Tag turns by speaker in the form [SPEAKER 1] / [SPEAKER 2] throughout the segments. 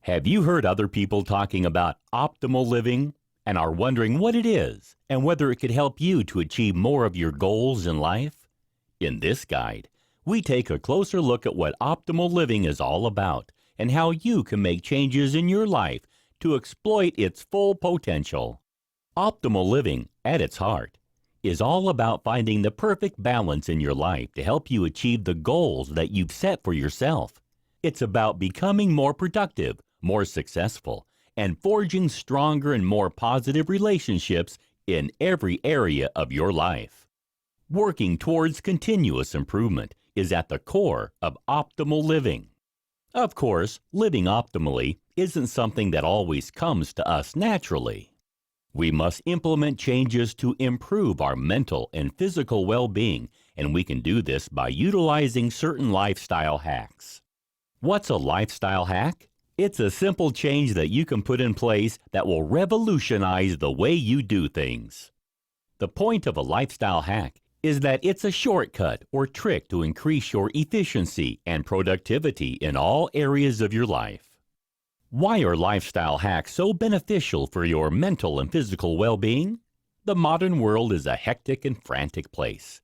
[SPEAKER 1] Have you heard other people talking about optimal living and are wondering what it is and whether it could help you to achieve more of your goals in life? In this guide, we take a closer look at what optimal living is all about and how you can make changes in your life to exploit its full potential. Optimal living, at its heart, is all about finding the perfect balance in your life to help you achieve the goals that you've set for yourself. It's about becoming more productive, more successful, and forging stronger and more positive relationships in every area of your life. Working towards continuous improvement is at the core of optimal living. Of course, living optimally isn't something that always comes to us naturally. We must implement changes to improve our mental and physical well-being, and we can do this by utilizing certain lifestyle hacks. What's a lifestyle hack? It's a simple change that you can put in place that will revolutionize the way you do things. The point of a lifestyle hack is that it's a shortcut or trick to increase your efficiency and productivity in all areas of your life. Why are lifestyle hacks so beneficial for your mental and physical well-being? The modern world is a hectic and frantic place.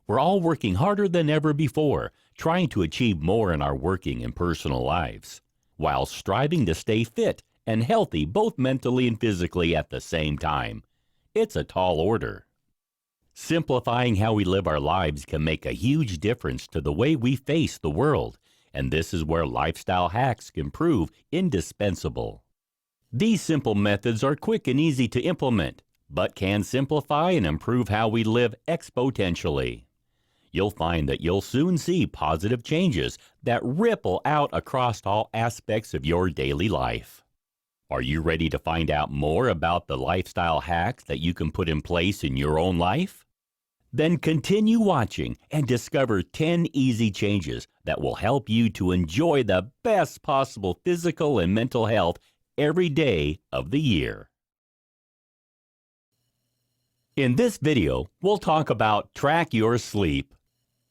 [SPEAKER 1] We're all working harder than ever before, trying to achieve more in our working and personal lives, while striving to stay fit and healthy both mentally and physically at the same time. It's a tall order. Simplifying how we live our lives can make a huge difference to the way we face the world, and this is where lifestyle hacks can prove indispensable. These simple methods are quick and easy to implement, but can simplify and improve how we live exponentially. You'll find that you'll soon see positive changes that ripple out across all aspects of your daily life. Are you ready to find out more about the lifestyle hacks that you can put in place in your own life? Then continue watching and discover 10 easy changes that will help you to enjoy the best possible physical and mental health every day of the year. In this video, we'll talk about track your sleep.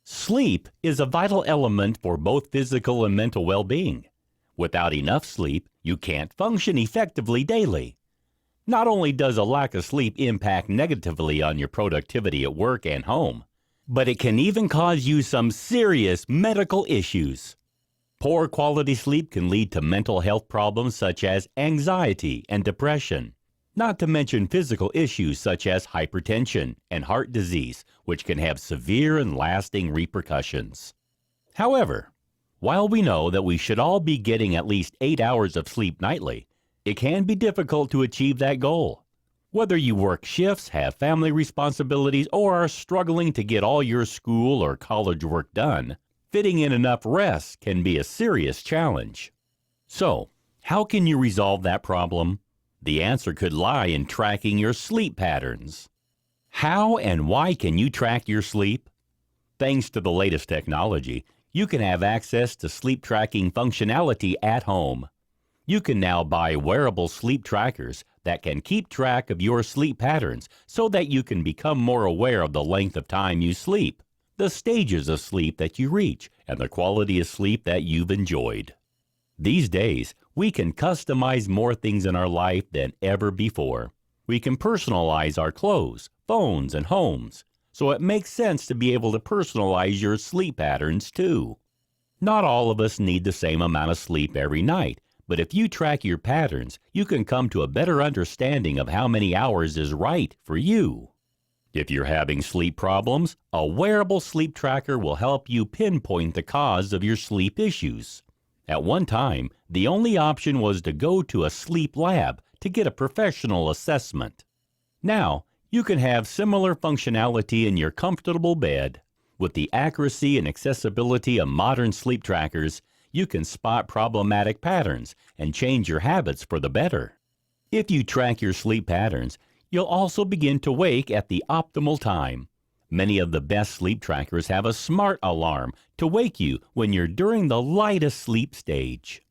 [SPEAKER 1] Sleep is a vital element for both physical and mental well-being. Without enough sleep, you can't function effectively daily. Not only does a lack of sleep impact negatively on your productivity at work and home, but it can even cause you some serious medical issues. Poor quality sleep can lead to mental health problems such as anxiety and depression, not to mention physical issues such as hypertension and heart disease, which can have severe and lasting repercussions. However, while we know that we should all be getting at least 8 hours of sleep nightly, it can be difficult to achieve that goal. Whether you work shifts, have family responsibilities, or are struggling to get all your school or college work done, fitting in enough rest can be a serious challenge. So, how can you resolve that problem? The answer could lie in tracking your sleep patterns. How and why can you track your sleep? Thanks to the latest technology, you can have access to sleep tracking functionality at home. You can now buy wearable sleep trackers that can keep track of your sleep patterns so that you can become more aware of the length of time you sleep, the stages of sleep that you reach, and the quality of sleep that you've enjoyed. These days, we can customize more things in our life than ever before. We can personalize our clothes, phones, and homes, so it makes sense to be able to personalize your sleep patterns too. Not all of us need the same amount of sleep every night, but if you track your patterns, you can come to a better understanding of how many hours is right for you. If you're having sleep problems, a wearable sleep tracker will help you pinpoint the cause of your sleep issues. At one time, the only option was to go to a sleep lab to get a professional assessment. Now, you can have similar functionality in your comfortable bed. With the accuracy and accessibility of modern sleep trackers, you can spot problematic patterns and change your habits for the better. If you track your sleep patterns, you'll also begin to wake at the optimal time. Many of the best sleep trackers have a smart alarm to wake you when you're during the lightest sleep stage.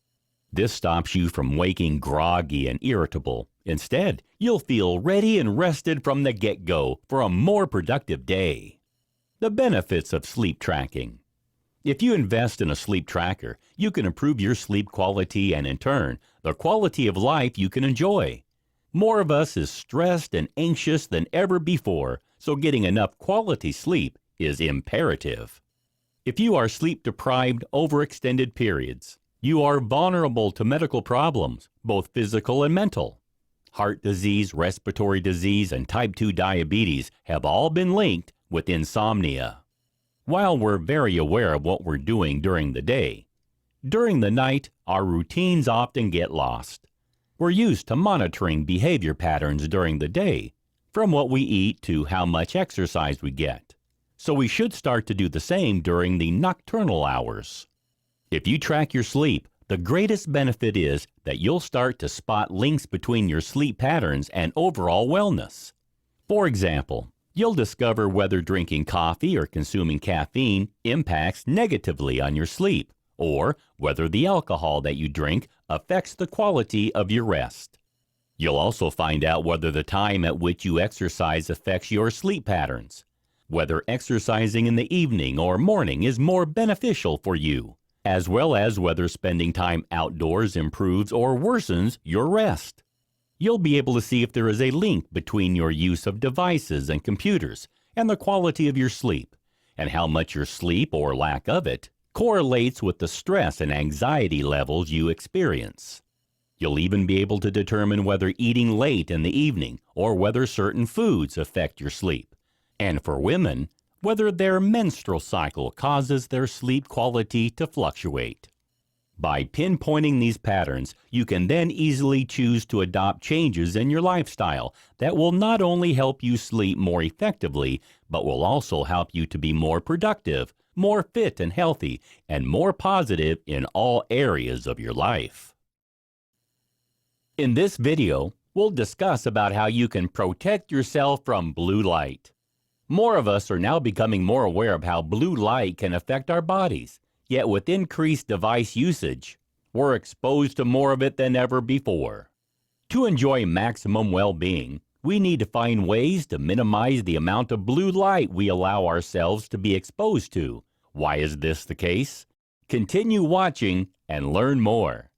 [SPEAKER 1] This stops you from waking groggy and irritable. Instead, you'll feel ready and rested from the get-go for a more productive day. The benefits of sleep tracking. If you invest in a sleep tracker, you can improve your sleep quality and, in turn, the quality of life you can enjoy. More of us is stressed and anxious than ever before, so getting enough quality sleep is imperative. If you are sleep deprived over extended periods, you are vulnerable to medical problems, both physical and mental. Heart disease, respiratory disease, and type 2 diabetes have all been linked with insomnia. While we're very aware of what we're doing during the day, during the night, our routines often get lost. We're used to monitoring behavior patterns during the day, from what we eat to how much exercise we get. So we should start to do the same during the nocturnal hours. If you track your sleep, the greatest benefit is that you'll start to spot links between your sleep patterns and overall wellness. For example, you'll discover whether drinking coffee or consuming caffeine impacts negatively on your sleep, or whether the alcohol that you drink affects the quality of your rest. You'll also find out whether the time at which you exercise affects your sleep patterns, whether exercising in the evening or morning is more beneficial for you, as well as whether spending time outdoors improves or worsens your rest. You'll be able to see if there is a link between your use of devices and computers and the quality of your sleep, and how much your sleep, or lack of it, correlates with the stress and anxiety levels you experience. You'll even be able to determine whether eating late in the evening or whether certain foods affect your sleep. And for women, whether their menstrual cycle causes their sleep quality to fluctuate. By pinpointing these patterns, you can then easily choose to adopt changes in your lifestyle that will not only help you sleep more effectively, but will also help you to be more productive, more fit and healthy, and more positive in all areas of your life. In this video, we'll discuss about how you can protect yourself from blue light. More of us are now becoming more aware of how blue light can affect our bodies, yet with increased device usage, we're exposed to more of it than ever before. To enjoy maximum well-being, we need to find ways to minimize the amount of blue light we allow ourselves to be exposed to. Why is this the case? Continue watching and learn more.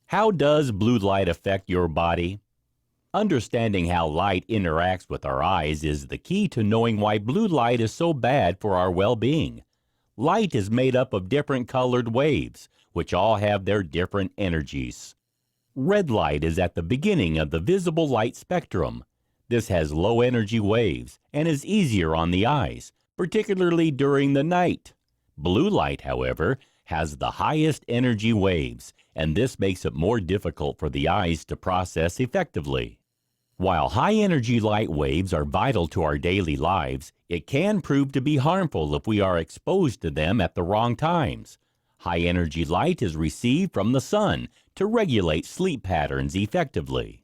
[SPEAKER 1] How does blue light affect your body? Understanding how light interacts with our eyes is the key to knowing why blue light is so bad for our well-being. Light is made up of different colored waves, which all have their different energies. Red light is at the beginning of the visible light spectrum. This has low energy waves and is easier on the eyes, particularly during the night. Blue light, however, has the highest energy waves, and this makes it more difficult for the eyes to process effectively. While high-energy light waves are vital to our daily lives, it can prove to be harmful if we are exposed to them at the wrong times. High-energy light is received from the sun to regulate sleep patterns effectively.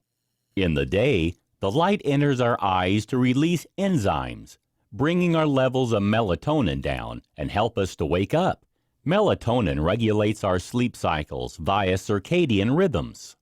[SPEAKER 1] In the day, the light enters our eyes to release enzymes, bringing our levels of melatonin down and help us to wake up. Melatonin regulates our sleep cycles via circadian rhythms.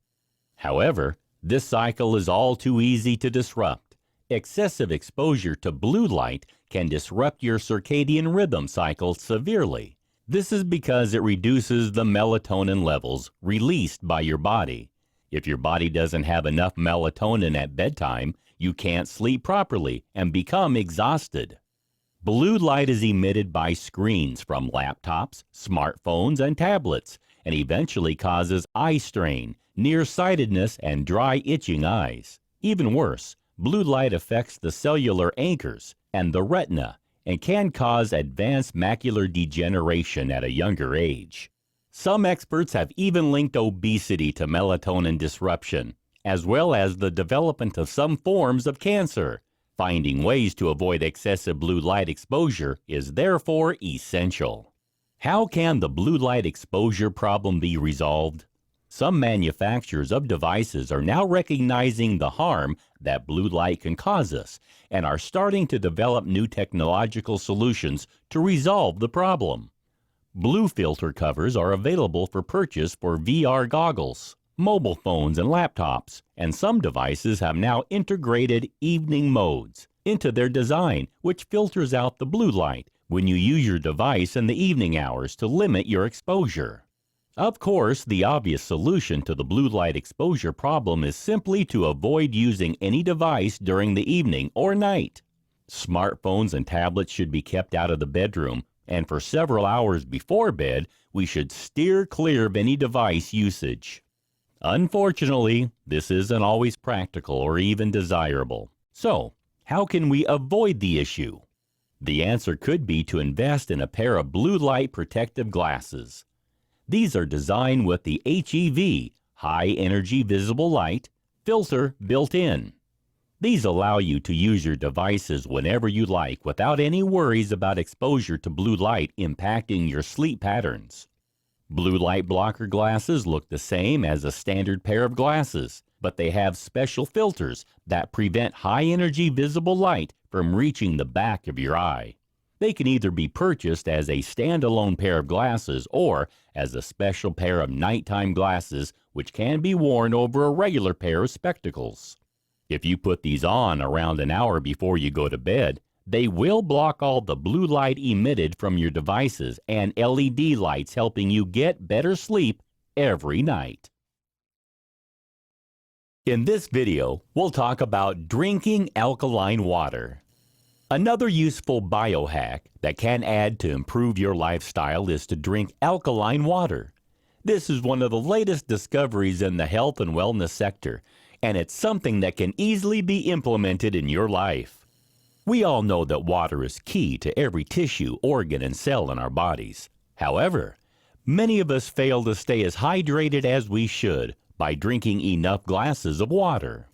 [SPEAKER 1] However, this cycle is all too easy to disrupt. Excessive exposure to blue light can disrupt your circadian rhythm cycle severely. This is because it reduces the melatonin levels released by your body. If your body doesn't have enough melatonin at bedtime, you can't sleep properly and become exhausted. Blue light is emitted by screens from laptops, smartphones, and tablets, and eventually causes eye strain, nearsightedness, and dry, itching eyes. Even worse, blue light affects the cellular anchors and the retina and can cause advanced macular degeneration at a younger age. Some experts have even linked obesity to melatonin disruption, as well as the development of some forms of cancer. Finding ways to avoid excessive blue light exposure is therefore essential. How can the blue light exposure problem be resolved? Some manufacturers of devices are now recognizing the harm that blue light can cause us and are starting to develop new technological solutions to resolve the problem. Blue filter covers are available for purchase for VR goggles, mobile phones, and laptops, and some devices have now integrated evening modes into their design, which filters out the blue light when you use your device in the evening hours to limit your exposure. Of course, the obvious solution to the blue light exposure problem is simply to avoid using any device during the evening or night. Smartphones and tablets should be kept out of the bedroom, and for several hours before bed, we should steer clear of any device usage. Unfortunately, this isn't always practical or even desirable. So, how can we avoid the issue? The answer could be to invest in a pair of blue light protective glasses. These are designed with the HEV, High Energy Visible Light, filter built in. These allow you to use your devices whenever you like without any worries about exposure to blue light impacting your sleep patterns. Blue light blocker glasses look the same as a standard pair of glasses, but they have special filters that prevent high-energy visible light from reaching the back of your eye. They can either be purchased as a standalone pair of glasses or as a special pair of nighttime glasses which can be worn over a regular pair of spectacles. If you put these on around an hour before you go to bed, they will block all the blue light emitted from your devices and LED lights, helping you get better sleep every night. In this video, we'll talk about drinking alkaline water. Another useful biohack that can add to improve your lifestyle is to drink alkaline water. This is one of the latest discoveries in the health and wellness sector, and it's something that can easily be implemented in your life. We all know that water is key to every tissue, organ, and cell in our bodies. However, many of us fail to stay as hydrated as we should by drinking enough glasses of water.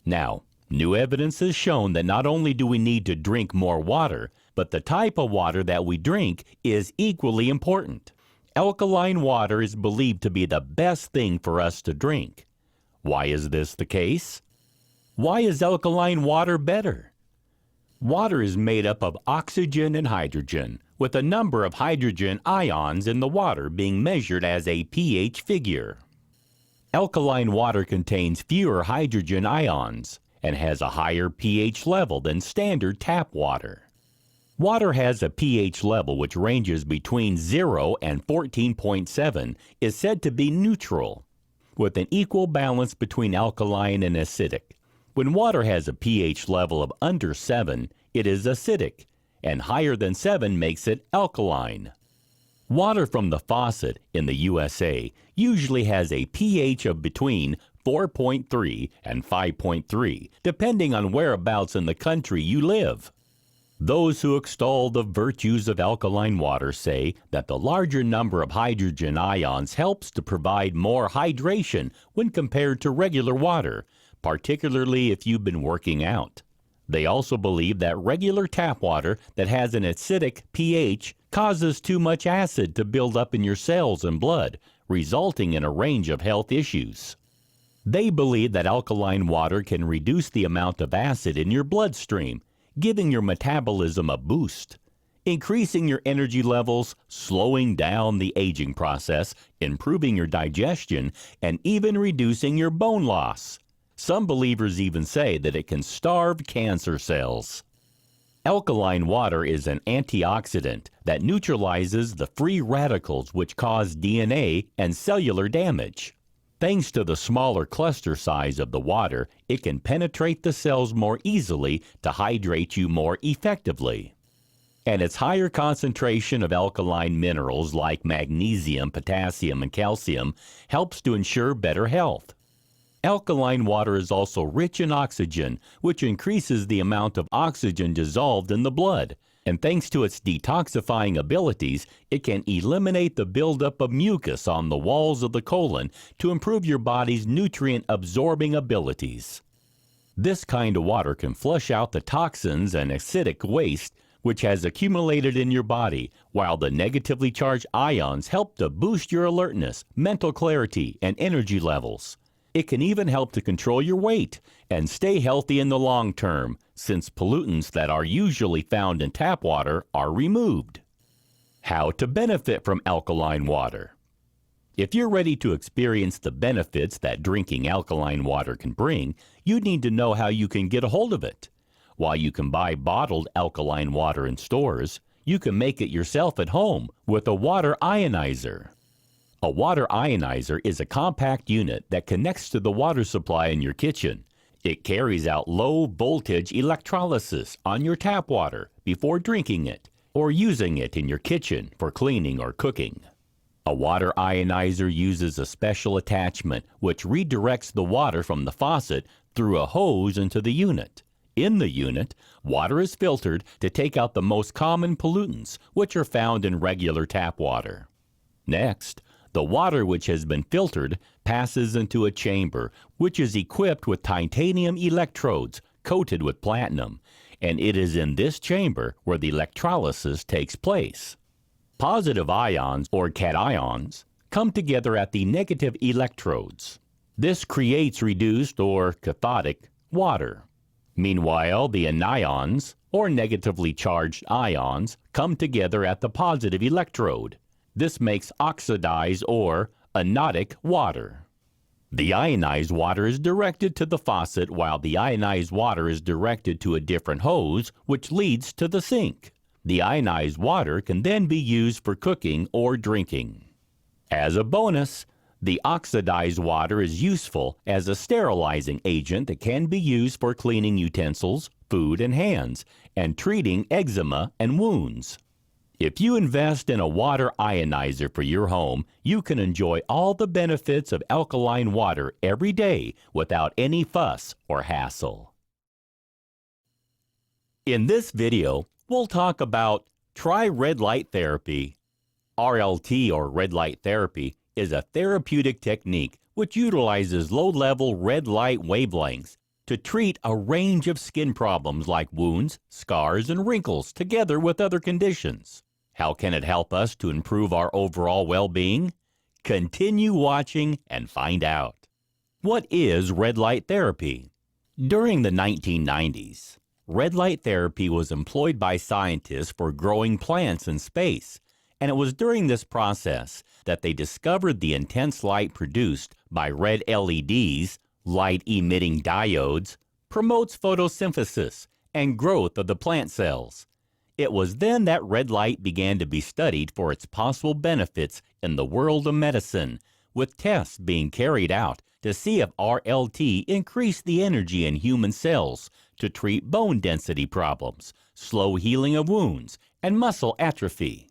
[SPEAKER 1] Now, new evidence has shown that not only do we need to drink more water, but the type of water that we drink is equally important. Alkaline water is believed to be the best thing for us to drink. Why is this the case? Why is alkaline water better? Water is made up of oxygen and hydrogen, with a number of hydrogen ions in the water being measured as a pH figure. Alkaline water contains fewer hydrogen ions and has a higher pH level than standard tap water. Water has a pH level which ranges between 0 and 14.7, is said to be neutral, with an equal balance between alkaline and acidic. When water has a pH level of under 7, it is acidic, and higher than 7 makes it alkaline. Water from the faucet in the USA usually has a pH of between 4.3 and 5.3, depending on whereabouts in the country you live. Those who extol the virtues of alkaline water say that the larger number of hydrogen ions helps to provide more hydration when compared to regular water, particularly if you've been working out. They also believe that regular tap water that has an acidic pH causes too much acid to build up in your cells and blood, resulting in a range of health issues. They believe that alkaline water can reduce the amount of acid in your bloodstream, giving your metabolism a boost, increasing your energy levels, slowing down the aging process, improving your digestion, and even reducing your bone loss. Some believers even say that it can starve cancer cells. Alkaline water is an antioxidant that neutralizes the free radicals which cause DNA and cellular damage. Thanks to the smaller cluster size of the water, it can penetrate the cells more easily to hydrate you more effectively. And its higher concentration of alkaline minerals like magnesium, potassium, and calcium helps to ensure better health. Alkaline water is also rich in oxygen, which increases the amount of oxygen dissolved in the blood. And thanks to its detoxifying abilities, it can eliminate the buildup of mucus on the walls of the colon to improve your body's nutrient-absorbing abilities. This kind of water can flush out the toxins and acidic waste which has accumulated in your body, while the negatively charged ions help to boost your alertness, mental clarity, and energy levels. It can even help to control your weight and stay healthy in the long term, since pollutants that are usually found in tap water are removed. How to benefit from alkaline water. If you're ready to experience the benefits that drinking alkaline water can bring, you need to know how you can get a hold of it. While you can buy bottled alkaline water in stores, You can make it yourself at home with a water ionizer. A water ionizer is a compact unit that connects to the water supply in your kitchen. It carries out low-voltage electrolysis on your tap water before drinking it or using it in your kitchen for cleaning or cooking. A water ionizer uses a special attachment which redirects the water from the faucet through a hose into the unit. In the unit, water is filtered to take out the most common pollutants which are found in regular tap water. Next, the water which has been filtered passes into a chamber which is equipped with titanium electrodes coated with platinum, and it is in this chamber where the electrolysis takes place. Positive ions, or cations, come together at the negative electrodes. This creates reduced, or cathodic, water. Meanwhile, the anions, or negatively charged ions, come together at the positive electrode. This makes oxidized or anodic water. The ionized water is directed to the faucet while the ionized water is directed to a different hose which leads to the sink. The ionized water can then be used for cooking or drinking. As a bonus, the oxidized water is useful as a sterilizing agent that can be used for cleaning utensils, food, and hands, and treating eczema and wounds. If you invest in a water ionizer for your home, you can enjoy all the benefits of alkaline water every day without any fuss or hassle. In this video, we'll talk about try red light therapy. RLT, or red light therapy, is a therapeutic technique which utilizes low-level red light wavelengths to treat a range of skin problems like wounds, scars, and wrinkles together with other conditions. How can it help us to improve our overall well-being? Continue watching and find out. What is red light therapy? During the 1990s, red light therapy was employed by scientists for growing plants in space, and it was during this process that they discovered the intense light produced by red LEDs, light-emitting diodes, promotes photosynthesis and growth of the plant cells. It was then that red light began to be studied for its possible benefits in the world of medicine, with tests being carried out to see if RLT increased the energy in human cells to treat bone density problems, slow healing of wounds, and muscle atrophy.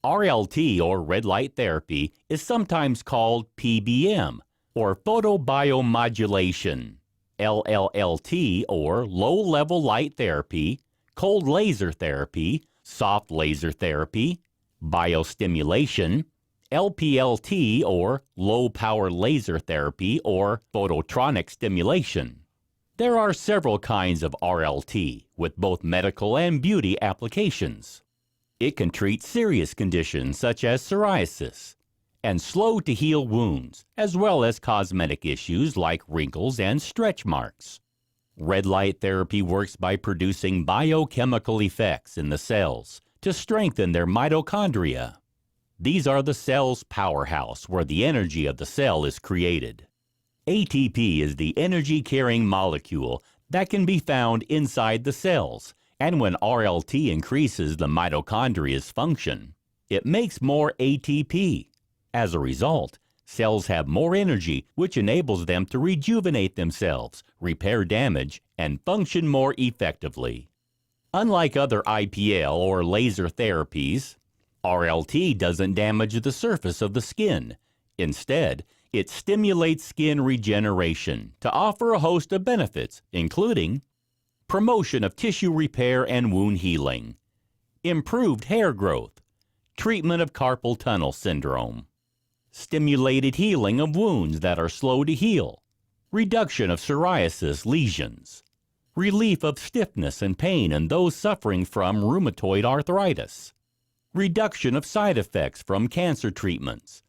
[SPEAKER 1] RLT, or red light therapy, is sometimes called PBM, or photobiomodulation, LLLT, or low-level light therapy, cold laser therapy, soft laser therapy, biostimulation, LPLT, or low-power laser therapy, or phototronic stimulation. There are several kinds of RLT, with both medical and beauty applications. It can treat serious conditions such as psoriasis and slow-to-heal wounds, as well as cosmetic issues like wrinkles and stretch marks. Red light therapy works by producing biochemical effects in the cells to strengthen their mitochondria. These are the cell's powerhouse where the energy of the cell is created. ATP is the energy-carrying molecule that can be found inside the cells, and when RLT increases the mitochondria's function, it makes more ATP. As a result, cells have more energy, which enables them to rejuvenate themselves, repair damage, and function more effectively. Unlike other IPL or laser therapies, RLT doesn't damage the surface of the skin. Instead, it stimulates skin regeneration to offer a host of benefits, including promotion of tissue repair and wound healing, improved hair growth, treatment of carpal tunnel syndrome, stimulated healing of wounds that are slow to heal, reduction of psoriasis lesions, relief of stiffness and pain in those suffering from rheumatoid arthritis, reduction of side effects from cancer treatments,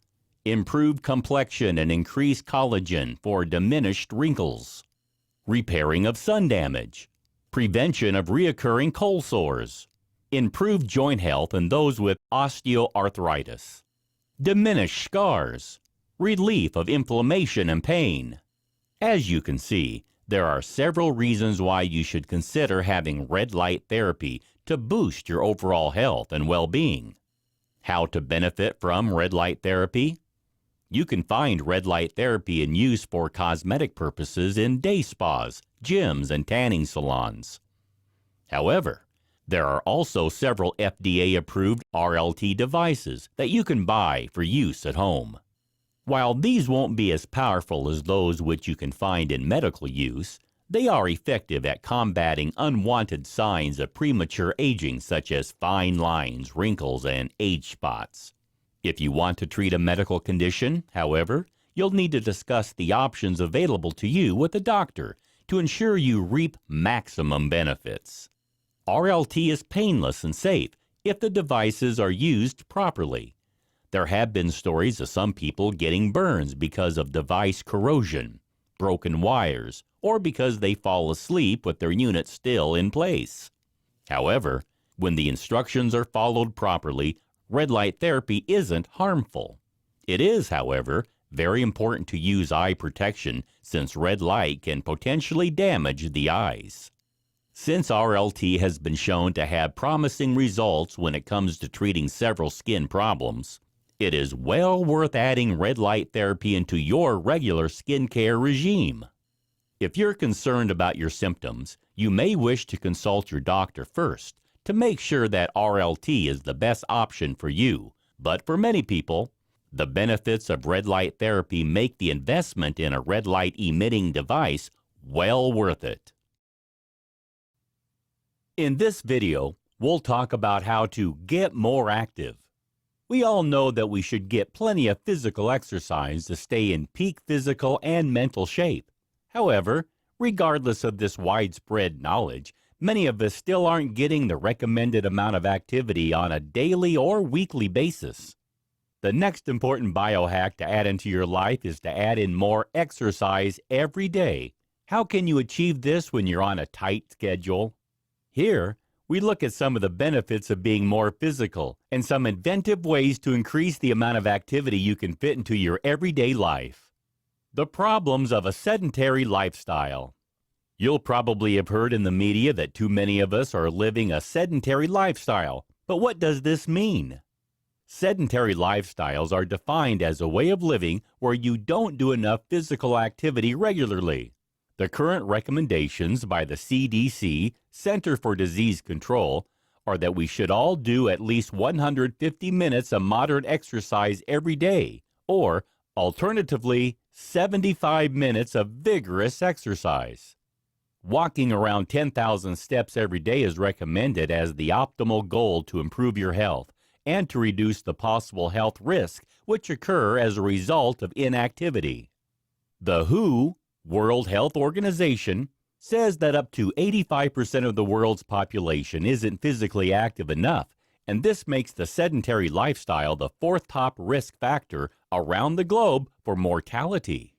[SPEAKER 1] improved complexion and increased collagen for diminished wrinkles, repairing of sun damage, prevention of recurring cold sores, improved joint health in those with osteoarthritis, diminish scars, relief of inflammation and pain. As you can see, There are several reasons why you should consider having red light therapy to boost your overall health and well-being. How to benefit from red light therapy? You can find red light therapy in use for cosmetic purposes in day spas, gyms, and tanning salons. However, there are also several FDA-approved RLT devices that you can buy for use at home. While these won't be as powerful as those which you can find in medical use, they are effective at combating unwanted signs of premature aging such as fine lines, wrinkles, and age spots. If you want to treat a medical condition, however, you'll need to discuss the options available to you with a doctor to ensure you reap maximum benefits. RLT is painless and safe if the devices are used properly. There have been stories of some people getting burns because of device corrosion, broken wires, or because they fall asleep with their unit still in place. However, when the instructions are followed properly, red light therapy isn't harmful. It is, however, very important to use eye protection since red light can potentially damage the eyes. Since RLT has been shown to have promising results when it comes to treating several skin problems, it is well worth adding red light therapy into your regular skincare regime. If you're concerned about your symptoms, you may wish to consult your doctor first to make sure that RLT is the best option for you. But for many people, the benefits of red light therapy make the investment in a red light emitting device well worth it. In this video, we'll talk about how to get more active. We all know that we should get plenty of physical exercise to stay in peak physical and mental shape. However, regardless of this widespread knowledge, many of us still aren't getting the recommended amount of activity on a daily or weekly basis. The next important biohack to add into your life is to add in more exercise every day. How can you achieve this when you're on a tight schedule? Here, we look at some of the benefits of being more physical and some inventive ways to increase the amount of activity you can fit into your everyday life. The problems of a sedentary lifestyle. You'll probably have heard in the media that too many of us are living a sedentary lifestyle. But what does this mean? Sedentary lifestyles are defined as a way of living where you don't do enough physical activity regularly. The current recommendations by the CDC, Center for Disease Control, are that we should all do at least 150 minutes of moderate exercise every day, or alternatively, 75 minutes of vigorous exercise. Walking around 10,000 steps every day is recommended as the optimal goal to improve your health and to reduce the possible health risks which occur as a result of inactivity. The WHO, World Health Organization, says that up to 85% of the world's population isn't physically active enough, and this makes the sedentary lifestyle the fourth top risk factor around the globe for mortality.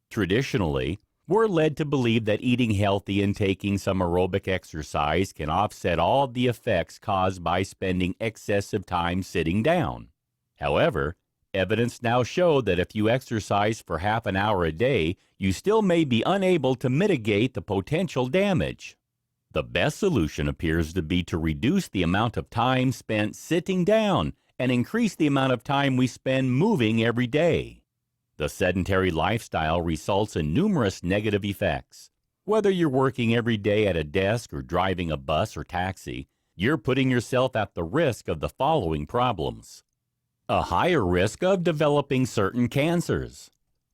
[SPEAKER 1] Traditionally, we're led to believe that eating healthy and taking some aerobic exercise can offset all the effects caused by spending excessive time sitting down. However, evidence now show that if you exercise for half an hour a day, you still may be unable to mitigate the potential damage. The best solution appears to be to reduce the amount of time spent sitting down and increase the amount of time we spend moving every day. The sedentary lifestyle results in numerous negative effects. Whether you're working every day at a desk or driving a bus or taxi, you're putting yourself at the risk of the following problems: a higher risk of developing certain cancers,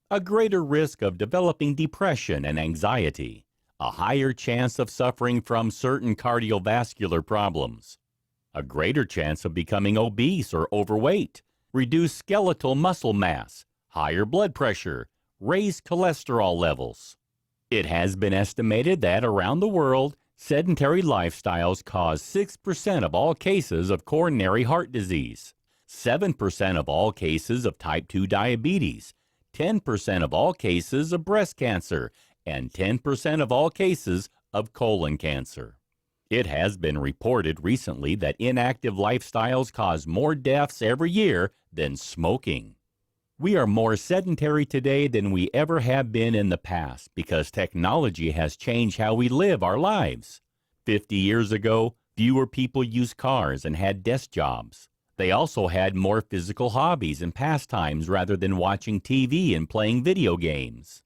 [SPEAKER 1] a greater risk of developing depression and anxiety, a higher chance of suffering from certain cardiovascular problems, a greater chance of becoming obese or overweight, reduced skeletal muscle mass, higher blood pressure, raised cholesterol levels. It has been estimated that around the world, sedentary lifestyles cause 6% of all cases of coronary heart disease, 7% of all cases of type 2 diabetes, 10% of all cases of breast cancer, and 10% of all cases of colon cancer. It has been reported recently that inactive lifestyles cause more deaths every year than smoking. We are more sedentary today than we ever have been in the past because technology has changed how we live our lives. 50 years ago, fewer people used cars and had desk jobs. They also had more physical hobbies and pastimes rather than watching TV and playing video games.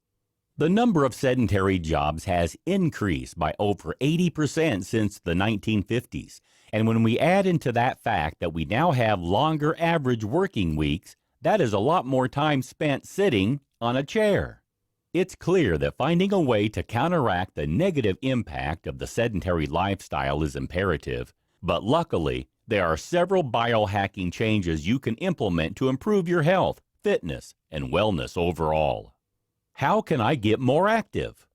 [SPEAKER 1] The number of sedentary jobs has increased by over 80% since the 1950s. And when we add into that fact that we now have longer average working weeks, that is a lot more time spent sitting on a chair. It's clear that finding a way to counteract the negative impact of the sedentary lifestyle is imperative, but luckily, there are several biohacking changes you can implement to improve your health, fitness, and wellness overall. How can I get more active?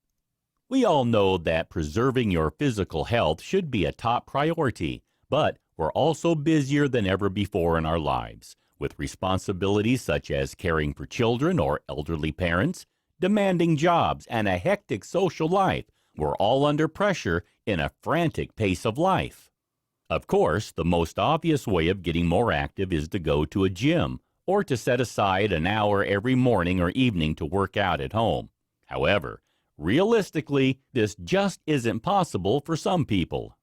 [SPEAKER 1] We all know that preserving your physical health should be a top priority, but we're also busier than ever before in our lives, with responsibilities such as caring for children or elderly parents, demanding jobs, and a hectic social life. We're all under pressure in a frantic pace of life. Of course, the most obvious way of getting more active is to go to a gym or to set aside an hour every morning or evening to work out at home. However, realistically, this just isn't possible for some people.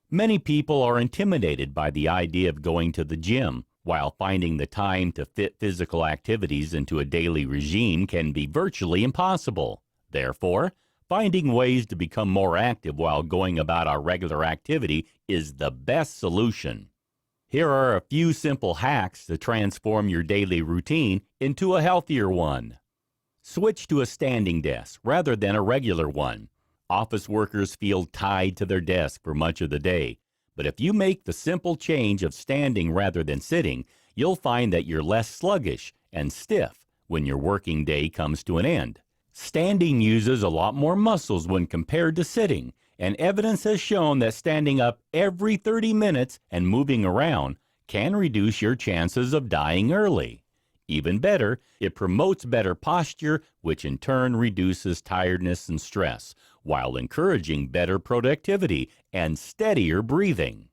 [SPEAKER 1] Many people are intimidated by the idea of going to the gym, while finding the time to fit physical activities into a daily regime can be virtually impossible. Therefore, finding ways to become more active while going about our regular activity is the best solution. Here are a few simple hacks to transform your daily routine into a healthier one. Switch to a standing desk rather than a regular one. Office workers feel tied to their desk for much of the day. But if you make the simple change of standing rather than sitting, you'll find that you're less sluggish and stiff when your working day comes to an end. Standing uses a lot more muscles when compared to sitting, and evidence has shown that standing up every 30 minutes and moving around can reduce your chances of dying early. Even better, it promotes better posture, which in turn reduces tiredness and stress, while encouraging better productivity and steadier breathing.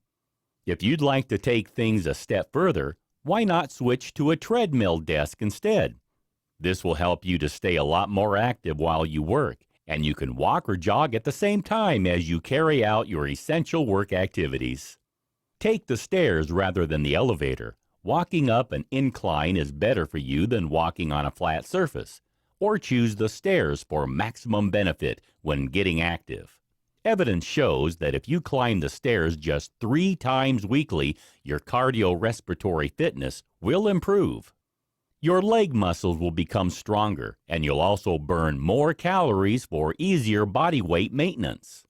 [SPEAKER 1] If you'd like to take things a step further, why not switch to a treadmill desk instead? This will help you to stay a lot more active while you work, and you can walk or jog at the same time as you carry out your essential work activities. Take the stairs rather than the elevator. Walking up an incline is better for you than walking on a flat surface. Or choose the stairs for maximum benefit when getting active. Evidence shows that if you climb the stairs just 3 times weekly, your cardiorespiratory fitness will improve. Your leg muscles will become stronger, and you'll also burn more calories for easier body weight maintenance.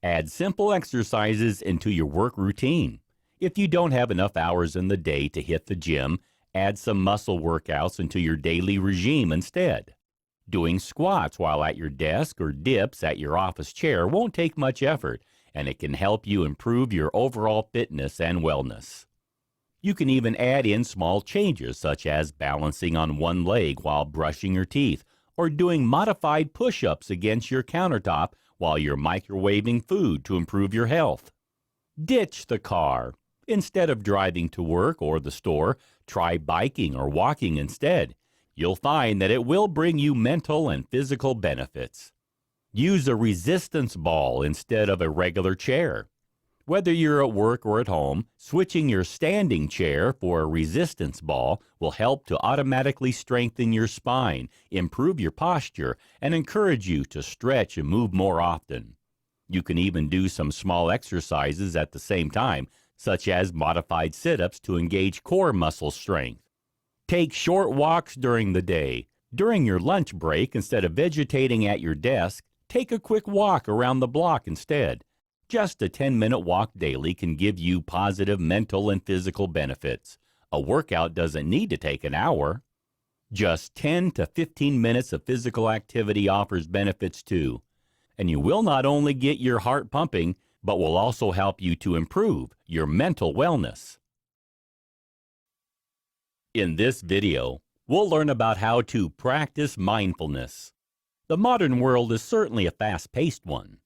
[SPEAKER 1] Add simple exercises into your work routine. If you don't have enough hours in the day to hit the gym, add some muscle workouts into your daily regime instead. Doing squats while at your desk or dips at your office chair won't take much effort, and it can help you improve your overall fitness and wellness. You can even add in small changes such as balancing on one leg while brushing your teeth, or doing modified push-ups against your countertop while you're microwaving food to improve your health. Ditch the car. Instead of driving to work or the store, try biking or walking instead. You'll find that it will bring you mental and physical benefits. Use a resistance ball instead of a regular chair. Whether you're at work or at home, switching your standing chair for a resistance ball will help to automatically strengthen your spine, improve your posture, and encourage you to stretch and move more often. You can even do some small exercises at the same time, such as modified sit-ups to engage core muscle strength. Take short walks during the day. During your lunch break, instead of vegetating at your desk, take a quick walk around the block instead. Just a 10-minute walk daily can give you positive mental and physical benefits. A workout doesn't need to take an hour. Just 10 to 15 minutes of physical activity offers benefits too. And you will not only get your heart pumping, but will also help you to improve your mental wellness. In this video, we'll learn about how to practice mindfulness. The modern world is certainly a fast-paced one.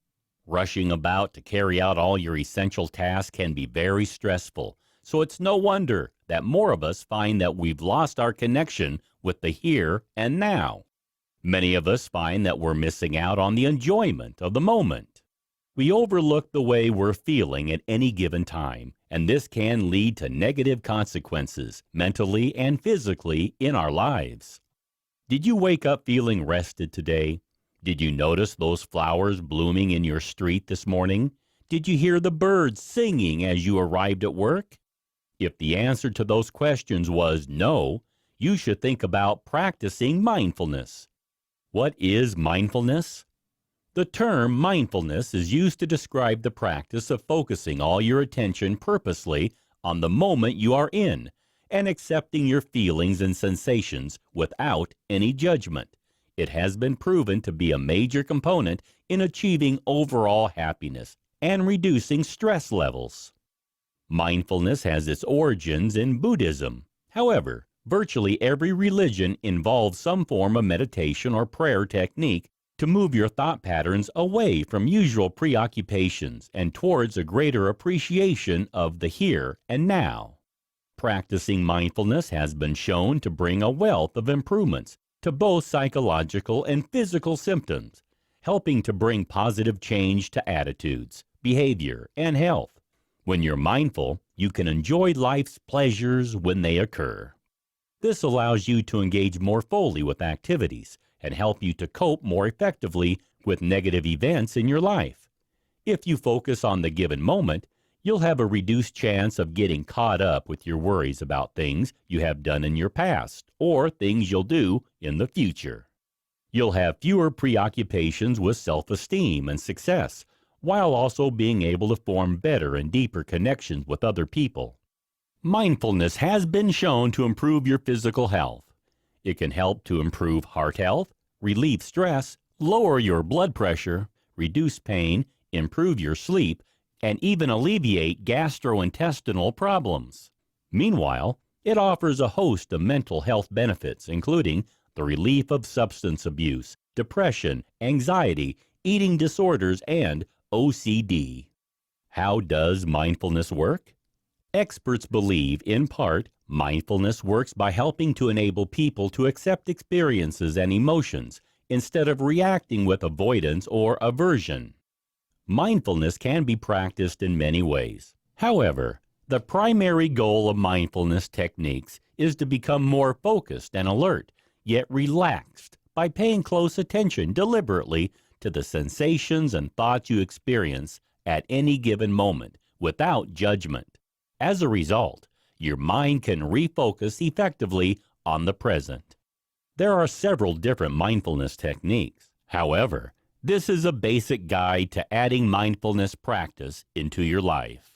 [SPEAKER 1] Rushing about to carry out all your essential tasks can be very stressful, So it's no wonder that more of us find that we've lost our connection with the here and now. Many of us find that we're missing out on the enjoyment of the moment. We overlook the way we're feeling at any given time, and this can lead to negative consequences mentally and physically in our lives. Did you wake up feeling rested today? Did you notice those flowers blooming in your street this morning? Did you hear the birds singing as you arrived at work? If the answer to those questions was no, you should think about practicing mindfulness. What is mindfulness? The term mindfulness is used to describe the practice of focusing all your attention purposely on the moment you are in and accepting your feelings and sensations without any judgment. It has been proven to be a major component in achieving overall happiness and reducing stress levels. Mindfulness has its origins in Buddhism. However, virtually every religion involves some form of meditation or prayer technique to move your thought patterns away from usual preoccupations and towards a greater appreciation of the here and now. Practicing mindfulness has been shown to bring a wealth of improvements to both psychological and physical symptoms, helping to bring positive change to attitudes, behavior, and health. When you're mindful, you can enjoy life's pleasures when they occur. This allows you to engage more fully with activities and help you to cope more effectively with negative events in your life. If you focus on the given moment, you'll have a reduced chance of getting caught up with your worries about things you have done in your past or things you'll do in the future. You'll have fewer preoccupations with self-esteem and success, while also being able to form better and deeper connections with other people. Mindfulness has been shown to improve your physical health. It can help to improve heart health, relieve stress, lower your blood pressure, reduce pain, improve your sleep, and even alleviate gastrointestinal problems. Meanwhile, it offers a host of mental health benefits, including the relief of substance abuse, depression, anxiety, eating disorders, and OCD. How does mindfulness work? Experts believe, in part, mindfulness works by helping to enable people to accept experiences and emotions instead of reacting with avoidance or aversion. Mindfulness can be practiced in many ways. However, the primary goal of mindfulness techniques is to become more focused and alert, yet relaxed, by paying close attention deliberately to the sensations and thoughts you experience at any given moment without judgment. As a result, your mind can refocus effectively on the present. There are several different mindfulness techniques. However, this is a basic guide to adding mindfulness practice into your life.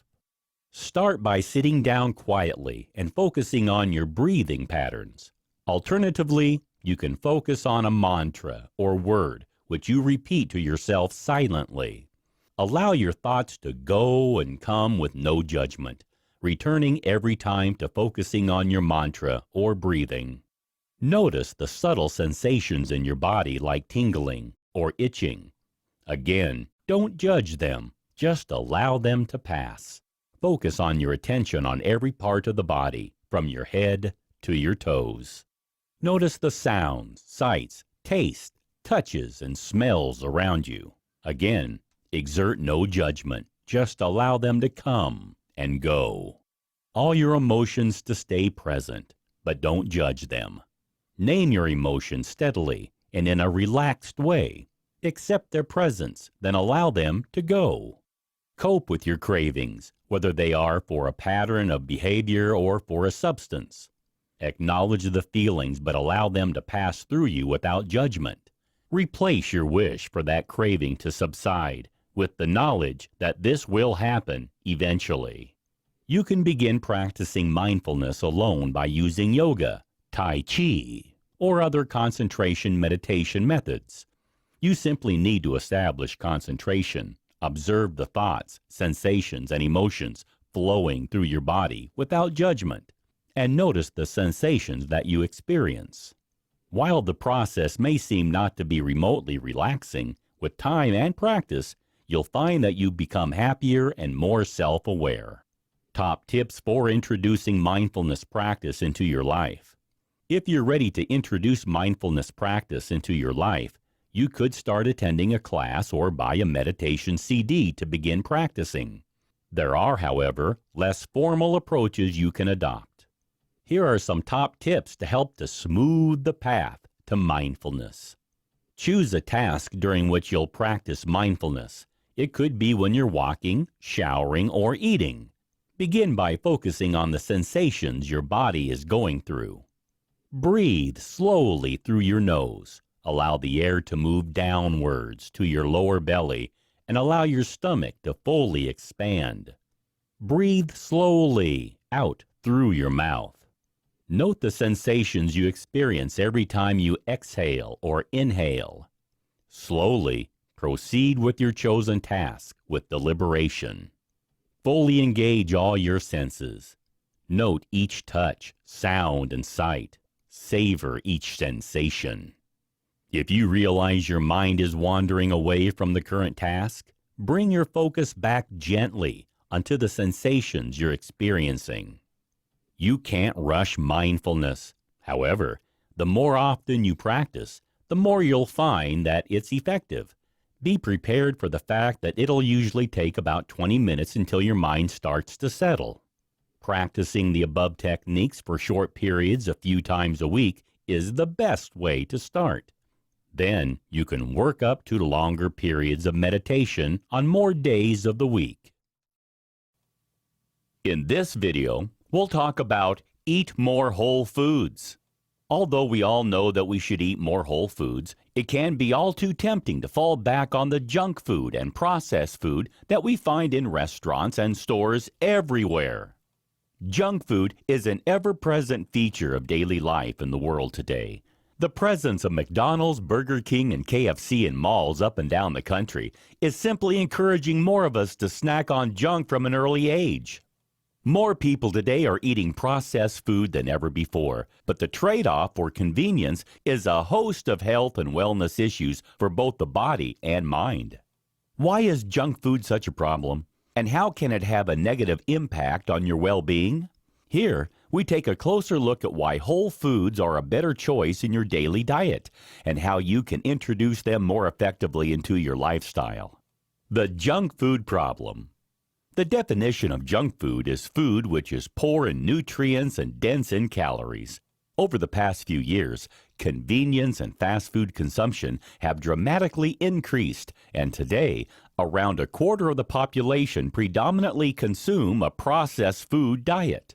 [SPEAKER 1] Start by sitting down quietly and focusing on your breathing patterns. Alternatively, you can focus on a mantra or word which you repeat to yourself silently. Allow your thoughts to go and come with no judgment, returning every time to focusing on your mantra or breathing. Notice the subtle sensations in your body like tingling or itching. Again, don't judge them, just allow them to pass. Focus on your attention on every part of the body, from your head to your toes. Notice the sounds, sights, tastes, touches, and smells around you. Again, exert no judgment, just allow them to come and go. All your emotions to stay present, but don't judge them. Name your emotions steadily and in a relaxed way. Accept their presence, then allow them to go. Cope with your cravings, whether they are for a pattern of behavior or for a substance. Acknowledge the feelings, but allow them to pass through you without judgment. Replace your wish for that craving to subside with the knowledge that this will happen eventually. You can begin practicing mindfulness alone by using yoga, Tai Chi, or other concentration meditation methods. You simply need to establish concentration, observe the thoughts, sensations, and emotions flowing through your body without judgment, and notice the sensations that you experience. While the process may seem not to be remotely relaxing, with time and practice, you'll find that you become happier and more self-aware. Top tips for introducing mindfulness practice into your life. If you're ready to introduce mindfulness practice into your life, you could start attending a class or buy a meditation CD to begin practicing. There are, however, less formal approaches you can adopt. Here are some top tips to help to smooth the path to mindfulness. Choose a task during which you'll practice mindfulness. It could be when you're walking, showering, or eating. Begin by focusing on the sensations your body is going through. Breathe slowly through your nose. Allow the air to move downwards to your lower belly and allow your stomach to fully expand. Breathe slowly out through your mouth. Note the sensations you experience every time you exhale or inhale. Slowly proceed with your chosen task with deliberation. Fully engage all your senses. Note each touch, sound, and sight. Savor each sensation. If you realize your mind is wandering away from the current task, bring your focus back gently onto the sensations you're experiencing. You can't rush mindfulness. However, the more often you practice, the more you'll find that it's effective. Be prepared for the fact that it'll usually take about 20 minutes until your mind starts to settle. Practicing the above techniques for short periods a few times a week is the best way to start. Then you can work up to longer periods of meditation on more days of the week. In this video, we'll talk about eat more whole foods. Although we all know that we should eat more whole foods, it can be all too tempting to fall back on the junk food and processed food that we find in restaurants and stores everywhere. Junk food is an ever-present feature of daily life in the world today. The presence of McDonald's, Burger King, and KFC in malls up and down the country is simply encouraging more of us to snack on junk from an early age. More people today are eating processed food than ever before, but the trade-off for convenience is a host of health and wellness issues for both the body and mind. Why is junk food such a problem, and how can it have a negative impact on your well-being? Here, we take a closer look at why whole foods are a better choice in your daily diet, and how you can introduce them more effectively into your lifestyle. The junk food problem. The definition of junk food is food which is poor in nutrients and dense in calories. Over the past few years, convenience and fast food consumption have dramatically increased, and today, around a quarter of the population predominantly consume a processed food diet.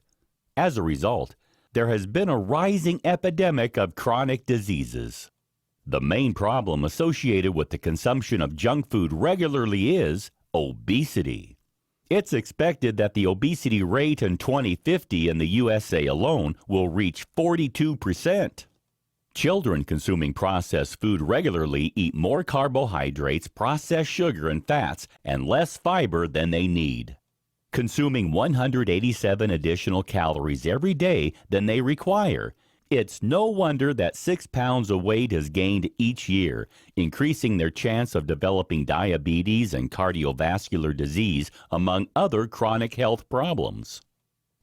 [SPEAKER 1] As a result, there has been a rising epidemic of chronic diseases. The main problem associated with the consumption of junk food regularly is obesity. It's expected that the obesity rate in 2050 in the USA alone will reach 42%. Children consuming processed food regularly eat more carbohydrates, processed sugar, and fats, and less fiber than they need, consuming 187 additional calories every day than they require. It's no wonder that 6 pounds of weight is gained each year, increasing their chance of developing diabetes and cardiovascular disease, among other chronic health problems.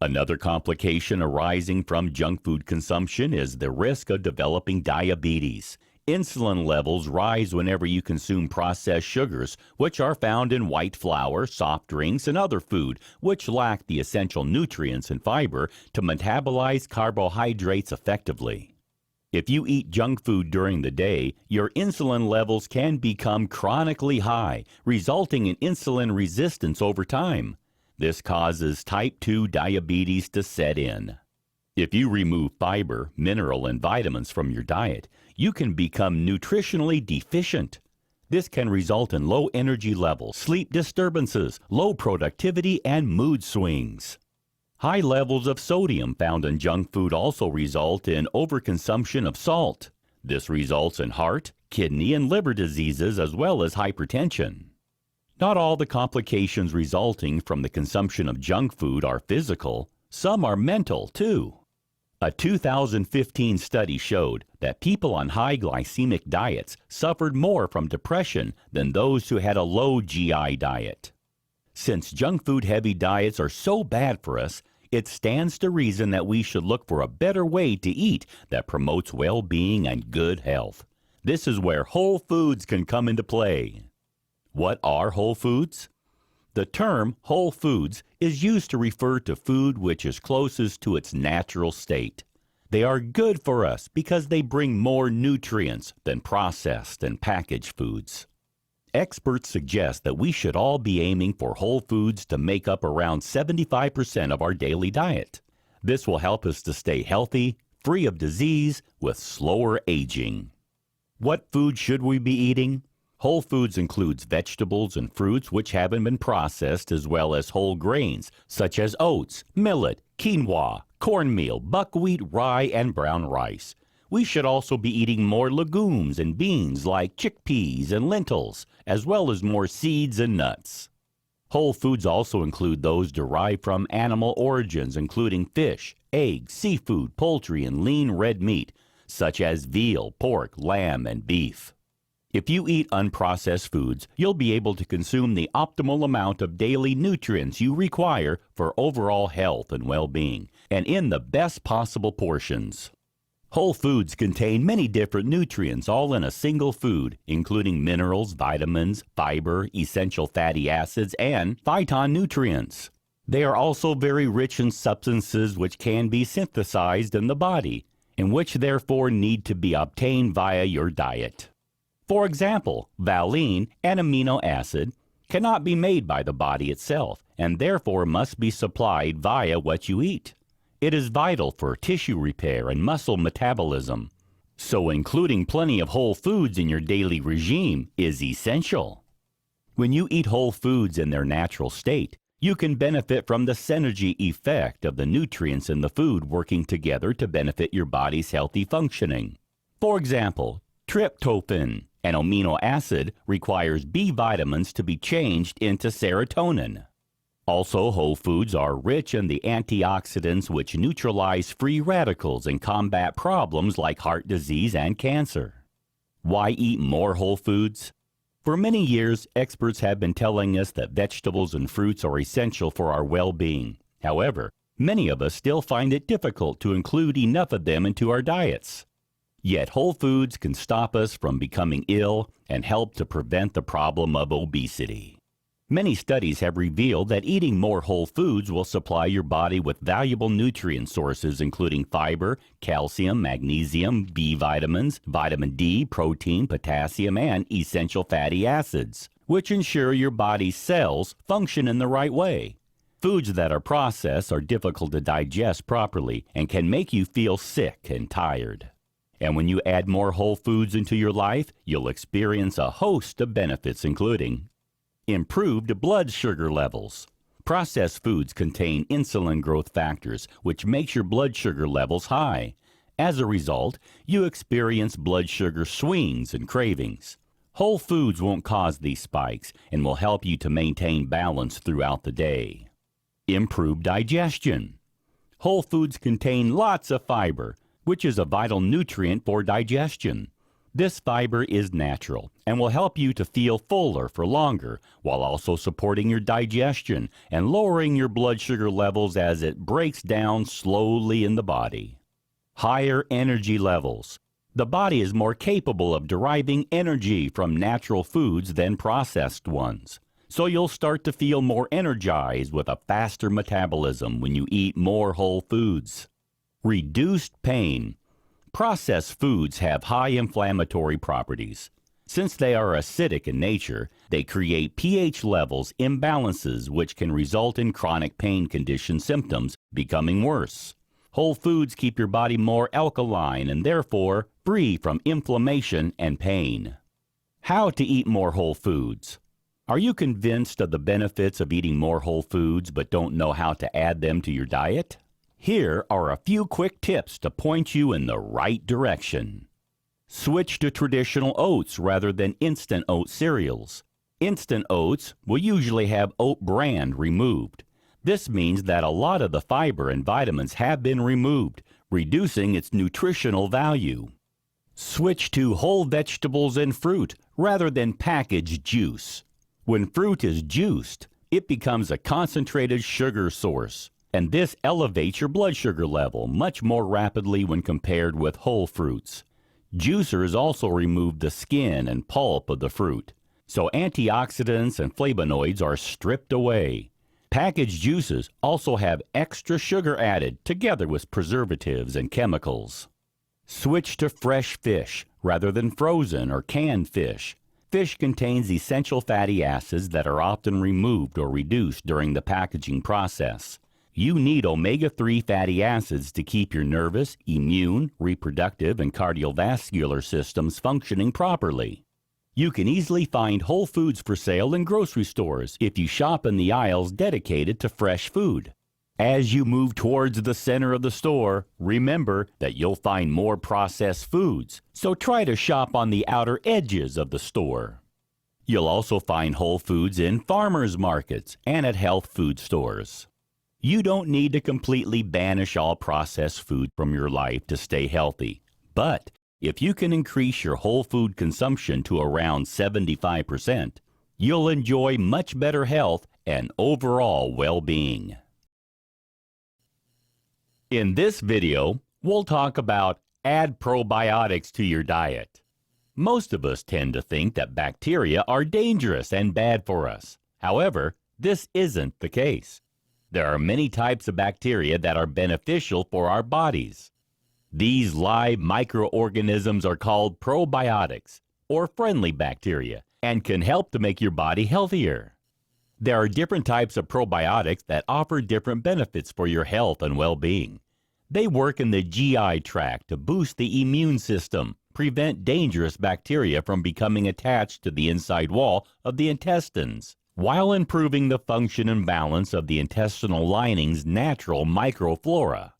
[SPEAKER 1] Another complication arising from junk food consumption is the risk of developing diabetes. Insulin levels rise whenever you consume processed sugars, which are found in white flour, soft drinks, and other food, which lack the essential nutrients and fiber to metabolize carbohydrates effectively. If you eat junk food during the day, your insulin levels can become chronically high, resulting in insulin resistance over time. This causes type 2 diabetes to set in. If you remove fiber, mineral, and vitamins from your diet, you can become nutritionally deficient. This can result in low energy levels, sleep disturbances, low productivity, and mood swings. High levels of sodium found in junk food also result in overconsumption of salt. This results in heart, kidney, and liver diseases as well as hypertension. Not all the complications resulting from the consumption of junk food are physical. Some are mental, too. A 2015 study showed that people on high glycemic diets suffered more from depression than those who had a low GI diet. Since junk food heavy diets are so bad for us, it stands to reason that we should look for a better way to eat that promotes well-being and good health. This is where whole foods can come into play. What are whole foods? The term whole foods is used to refer to food which is closest to its natural state. They are good for us because they bring more nutrients than processed and packaged foods. Experts suggest that we should all be aiming for whole foods to make up around 75% of our daily diet. This will help us to stay healthy, free of disease, with slower aging. What food should we be eating? Whole foods includes vegetables and fruits which haven't been processed, as well as whole grains such as oats, millet, quinoa, cornmeal, buckwheat, rye, and brown rice. We should also be eating more legumes and beans like chickpeas and lentils, as well as more seeds and nuts. Whole foods also include those derived from animal origins, including fish, eggs, seafood, poultry, and lean red meat, such as veal, pork, lamb, and beef. If you eat unprocessed foods, you'll be able to consume the optimal amount of daily nutrients you require for overall health and well-being, and in the best possible portions. Whole foods contain many different nutrients all in a single food, including minerals, vitamins, fiber, essential fatty acids, and phytonutrients. They are also very rich in substances which can be synthesized in the body, and which therefore need to be obtained via your diet. For example, valine, an amino acid, cannot be made by the body itself, and therefore must be supplied via what you eat. It is vital for tissue repair and muscle metabolism, so including plenty of whole foods in your daily regime is essential. When you eat whole foods in their natural state, you can benefit from the synergy effect of the nutrients in the food working together to benefit your body's healthy functioning. For example, tryptophan, an amino acid, requires B vitamins to be changed into serotonin. Also, whole foods are rich in the antioxidants which neutralize free radicals and combat problems like heart disease and cancer. Why eat more whole foods? For many years, experts have been telling us that vegetables and fruits are essential for our well-being. However, many of us still find it difficult to include enough of them into our diets. Yet whole foods can stop us from becoming ill and help to prevent the problem of obesity. Many studies have revealed that eating more whole foods will supply your body with valuable nutrient sources including fiber, calcium, magnesium, B vitamins, vitamin D, protein, potassium, and essential fatty acids, which ensure your body's cells function in the right way. Foods that are processed are difficult to digest properly and can make you feel sick and tired. And when you add more whole foods into your life, you'll experience a host of benefits including improved blood sugar levels. Processed foods contain insulin growth factors, which makes your blood sugar levels high. As a result, you experience blood sugar swings and cravings. Whole foods won't cause these spikes and will help you to maintain balance throughout the day. Improved digestion. Whole foods contain lots of fiber, which is a vital nutrient for digestion. This fiber is natural and will help you to feel fuller for longer while also supporting your digestion and lowering your blood sugar levels as it breaks down slowly in the body. Higher energy levels. The body is more capable of deriving energy from natural foods than processed ones. So you'll start to feel more energized with a faster metabolism when you eat more whole foods. Reduced pain. Processed foods have high inflammatory properties. Since they are acidic in nature, they create pH levels imbalances which can result in chronic pain condition symptoms becoming worse. Whole foods keep your body more alkaline and therefore free from inflammation and pain. How to eat more whole foods. Are you convinced of the benefits of eating more whole foods but don't know how to add them to your diet? Here are a few quick tips to point you in the right direction. Switch to traditional oats rather than instant oat cereals. Instant oats will usually have oat bran removed. This means that a lot of the fiber and vitamins have been removed, reducing its nutritional value. Switch to whole vegetables and fruit rather than packaged juice. When fruit is juiced, It becomes a concentrated sugar source, and this elevates your blood sugar level much more rapidly when compared with whole fruits. Juicers also remove the skin and pulp of the fruit, so antioxidants and flavonoids are stripped away. Packaged juices also have extra sugar added together with preservatives and chemicals. Switch to fresh fish rather than frozen or canned fish. Fish contains essential fatty acids that are often removed or reduced during the packaging process. You need omega-3 fatty acids to keep your nervous, immune, reproductive, and cardiovascular systems functioning properly. You can easily find whole foods for sale in grocery stores if you shop in the aisles dedicated to fresh food. As you move towards the center of the store, remember that you'll find more processed foods, so try to shop on the outer edges of the store. You'll also find whole foods in farmers markets and at health food stores. You don't need to completely banish all processed food from your life to stay healthy, but if you can increase your whole food consumption to around 75%, you'll enjoy much better health and overall well-being. In this video, we'll talk about add probiotics to your diet. Most of us tend to think that bacteria are dangerous and bad for us. However, this isn't the case. There are many types of bacteria that are beneficial for our bodies. These live microorganisms are called probiotics, or friendly bacteria, and can help to make your body healthier. There are different types of probiotics that offer different benefits for your health and well-being. They work in the GI tract to boost the immune system, prevent dangerous bacteria from becoming attached to the inside wall of the intestines, while improving the function and balance of the intestinal lining's natural microflora.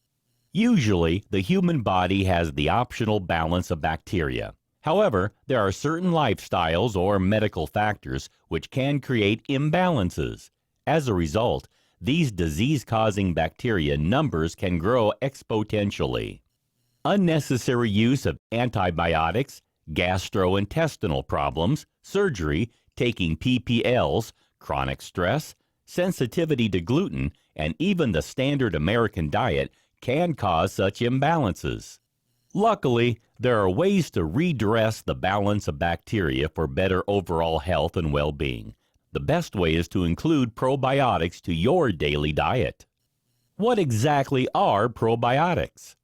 [SPEAKER 1] Usually, the human body has the optional balance of bacteria. However, there are certain lifestyles or medical factors which can create imbalances. As a result, these disease-causing bacteria numbers can grow exponentially. Unnecessary use of antibiotics, gastrointestinal problems, surgery, taking PPLs, chronic stress, sensitivity to gluten, and even the standard American diet can cause such imbalances. Luckily, there are ways to redress the balance of bacteria for better overall health and well-being. The best way is to include probiotics to your daily diet. What exactly are probiotics?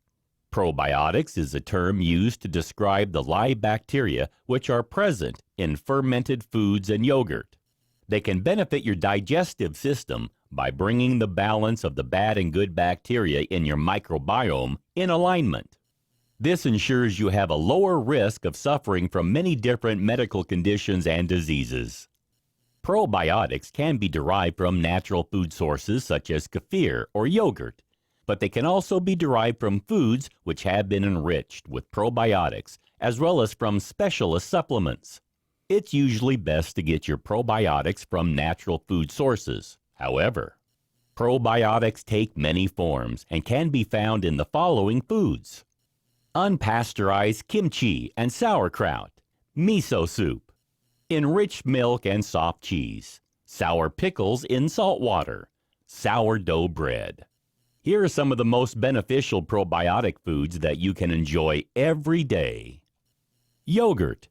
[SPEAKER 1] Probiotics is a term used to describe the live bacteria which are present in fermented foods and yogurt. They can benefit your digestive system by bringing the balance of the bad and good bacteria in your microbiome in alignment. This ensures you have a lower risk of suffering from many different medical conditions and diseases. Probiotics can be derived from natural food sources such as kefir or yogurt, but they can also be derived from foods which have been enriched with probiotics, as well as from specialist supplements. It's usually best to get your probiotics from natural food sources. However, probiotics take many forms and can be found in the following foods: unpasteurized kimchi and sauerkraut, miso soup, enriched milk and soft cheese, sour pickles in salt water, sourdough bread. Here are some of the most beneficial probiotic foods that you can enjoy every day. Yogurt.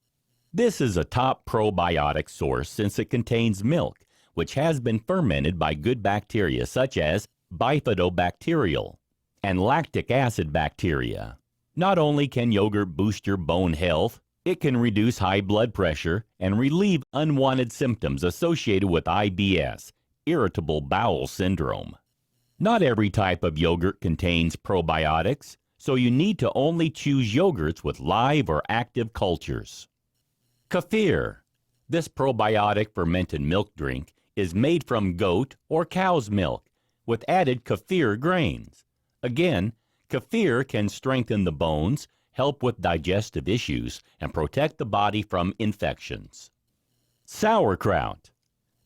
[SPEAKER 1] This is a top probiotic source since it contains milk, which has been fermented by good bacteria such as bifidobacterial and lactic acid bacteria. Not only can yogurt boost your bone health, it can reduce high blood pressure and relieve unwanted symptoms associated with IBS, irritable bowel syndrome. Not every type of yogurt contains probiotics, so you need to only choose yogurts with live or active cultures. Kefir. This probiotic fermented milk drink is made from goat or cow's milk with added kefir grains. Again, kefir can strengthen the bones, help with digestive issues, and protect the body from infections. Sauerkraut.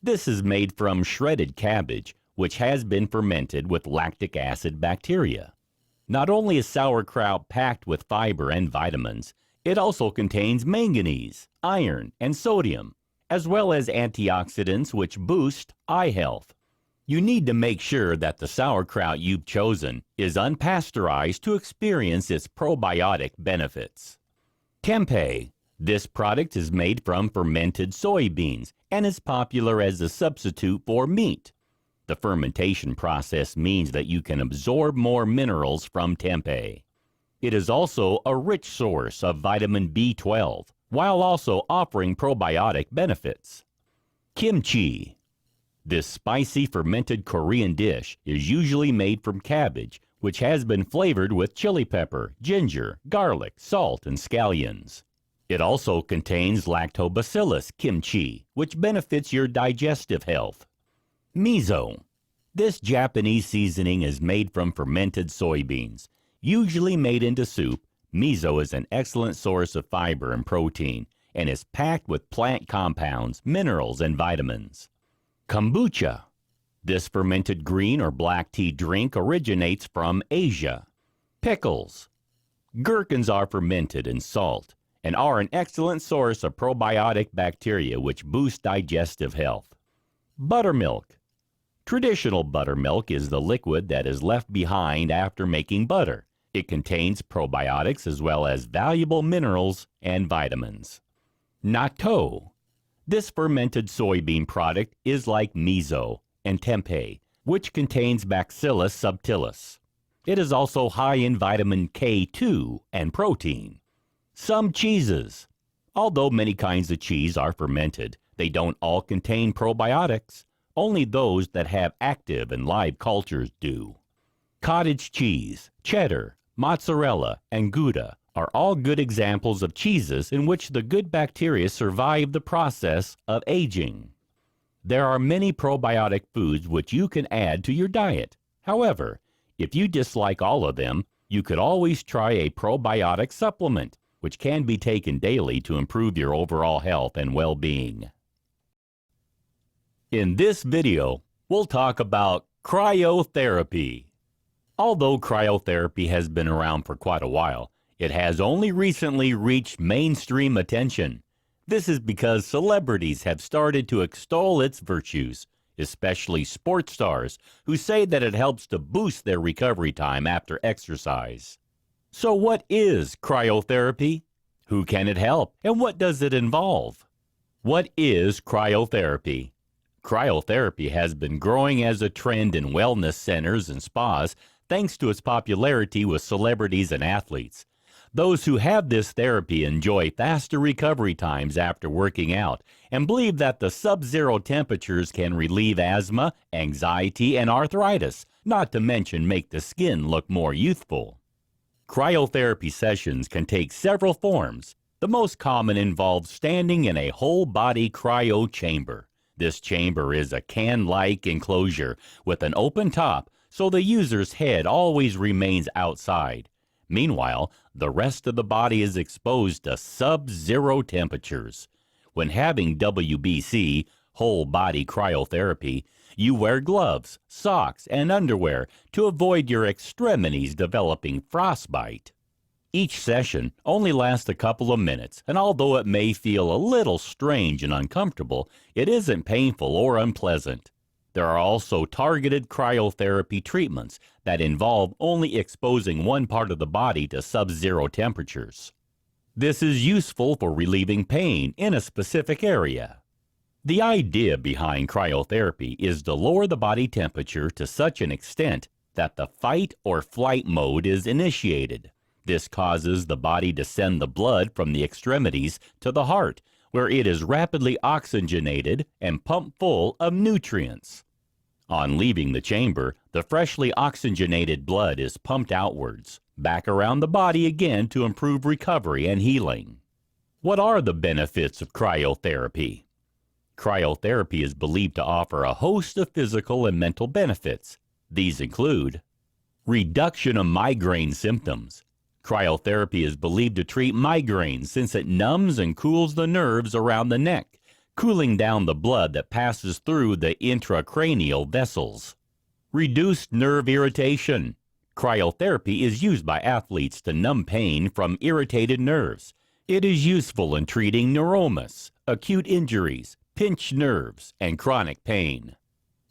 [SPEAKER 1] This is made from shredded cabbage, which has been fermented with lactic acid bacteria. Not only is sauerkraut packed with fiber and vitamins, it also contains manganese, iron, and sodium, as well as antioxidants which boost eye health. You need to make sure that the sauerkraut you've chosen is unpasteurized to experience its probiotic benefits. Tempeh. This product is made from fermented soybeans and is popular as a substitute for meat. The fermentation process means that you can absorb more minerals from tempeh. It is also a rich source of vitamin B12, while also offering probiotic benefits. Kimchi. This spicy fermented Korean dish is usually made from cabbage, which has been flavored with chili pepper, ginger, garlic, salt, and scallions. It also contains lactobacillus kimchi, which benefits your digestive health. Miso. This Japanese seasoning is made from fermented soybeans. Usually made into soup, miso is an excellent source of fiber and protein and is packed with plant compounds, minerals, and vitamins. Kombucha. This fermented green or black tea drink originates from Asia. Pickles. Gherkins are fermented in salt and are an excellent source of probiotic bacteria which boost digestive health. Buttermilk. Traditional buttermilk is the liquid that is left behind after making butter. It contains probiotics as well as valuable minerals and vitamins. Natto. This fermented soybean product is like miso and tempeh, which contains Bacillus subtilis. It is also high in vitamin K2 and protein. Some cheeses. Although many kinds of cheese are fermented, they don't all contain probiotics. Only those that have active and live cultures do. Cottage cheese, cheddar, mozzarella, and Gouda are all good examples of cheeses in which the good bacteria survive the process of aging. There are many probiotic foods which you can add to your diet. However, if you dislike all of them, you could always try a probiotic supplement, which can be taken daily to improve your overall health and well-being. In this video, we'll talk about cryotherapy. Although cryotherapy has been around for quite a while, it has only recently reached mainstream attention. This is because celebrities have started to extol its virtues, especially sports stars who say that it helps to boost their recovery time after exercise. So what is cryotherapy? Who can it help, and what does it involve? What is cryotherapy? Cryotherapy has been growing as a trend in wellness centers and spas thanks to its popularity with celebrities and athletes. Those who have this therapy enjoy faster recovery times after working out and believe that the sub-zero temperatures can relieve asthma, anxiety, and arthritis, not to mention make the skin look more youthful. Cryotherapy sessions can take several forms. The most common involves standing in a whole-body cryo chamber. This chamber is a can-like enclosure with an open top so the user's head always remains outside. Meanwhile, the rest of the body is exposed to sub-zero temperatures. When having WBC, whole body cryotherapy, you wear gloves, socks, and underwear to avoid your extremities developing frostbite. Each session only lasts a couple of minutes, and although it may feel a little strange and uncomfortable, it isn't painful or unpleasant. There are also targeted cryotherapy treatments that involve only exposing one part of the body to sub-zero temperatures. This is useful for relieving pain in a specific area. The idea behind cryotherapy is to lower the body temperature to such an extent that the fight or flight mode is initiated. This causes the body to send the blood from the extremities to the heart, where it is rapidly oxygenated and pumped full of nutrients. On leaving the chamber, the freshly oxygenated blood is pumped outwards, back around the body again to improve recovery and healing. What are the benefits of cryotherapy? Cryotherapy is believed to offer a host of physical and mental benefits. These include reduction of migraine symptoms. Cryotherapy is believed to treat migraines since it numbs and cools the nerves around the neck, cooling down the blood that passes through the intracranial vessels. Reduced nerve irritation. Cryotherapy is used by athletes to numb pain from irritated nerves. It is useful in treating neuromas, acute injuries, pinched nerves, and chronic pain.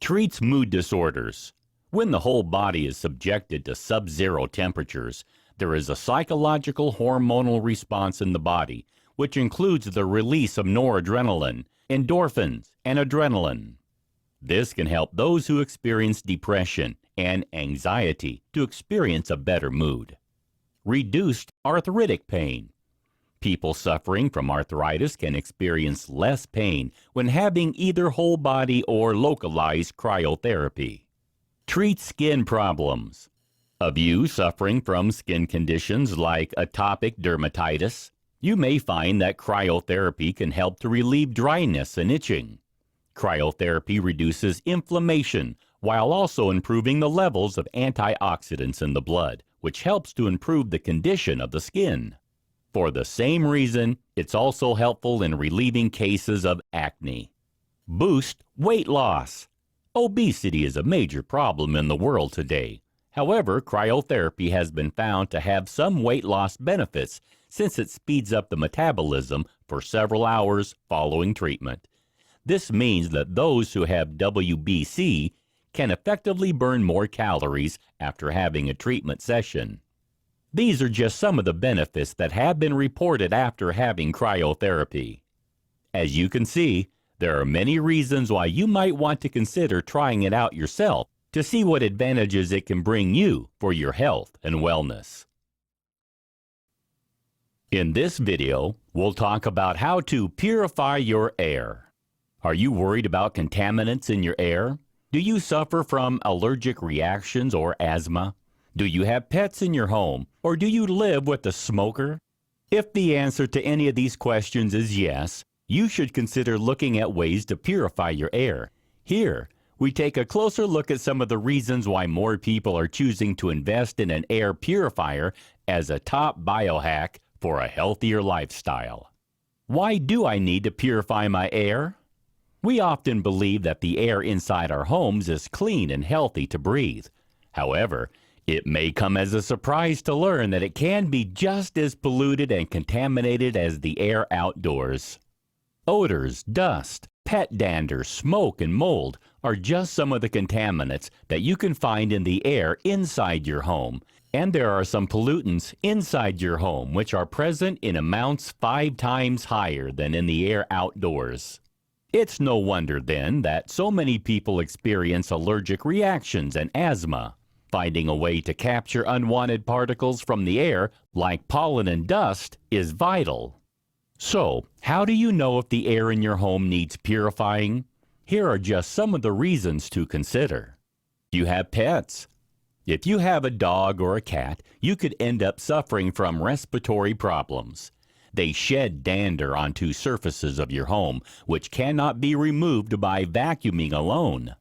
[SPEAKER 1] Treats mood disorders. When the whole body is subjected to sub-zero temperatures, there is a psychological hormonal response in the body, which includes the release of noradrenaline, endorphins, and adrenaline. This can help those who experience depression and anxiety to experience a better mood. Reduced arthritic pain. People suffering from arthritis can experience less pain when having either whole body or localized cryotherapy. Treats skin problems. Of you suffering from skin conditions like atopic dermatitis, you may find that cryotherapy can help to relieve dryness and itching. Cryotherapy reduces inflammation while also improving the levels of antioxidants in the blood, which helps to improve the condition of the skin. For the same reason, it's also helpful in relieving cases of acne. Boost weight loss. Obesity is a major problem in the world today. However, cryotherapy has been found to have some weight loss benefits since it speeds up the metabolism for several hours following treatment. This means that those who have WBC can effectively burn more calories after having a treatment session. These are just some of the benefits that have been reported after having cryotherapy. As you can see, there are many reasons why you might want to consider trying it out yourself to see what advantages it can bring you for your health and wellness. In this video, we'll talk about how to purify your air. Are you worried about contaminants in your air? Do you suffer from allergic reactions or asthma? Do you have pets in your home, or do you live with a smoker? If the answer to any of these questions is yes, you should consider looking at ways to purify your air. Here, we take a closer look at some of the reasons why more people are choosing to invest in an air purifier as a top biohack for a healthier lifestyle. Why do I need to purify my air? We often believe that the air inside our homes is clean and healthy to breathe. However, it may come as a surprise to learn that it can be just as polluted and contaminated as the air outdoors. Odors, dust, pet dander, smoke, and mold are just some of the contaminants that you can find in the air inside your home. And there are some pollutants inside your home which are present in amounts 5 times higher than in the air outdoors. It's no wonder then that so many people experience allergic reactions and asthma. Finding a way to capture unwanted particles from the air, like pollen and dust, is vital. So, how do you know if the air in your home needs purifying? Here are just some of the reasons to consider. You have pets. If you have a dog or a cat, you could end up suffering from respiratory problems. They shed dander onto surfaces of your home, which cannot be removed by vacuuming alone.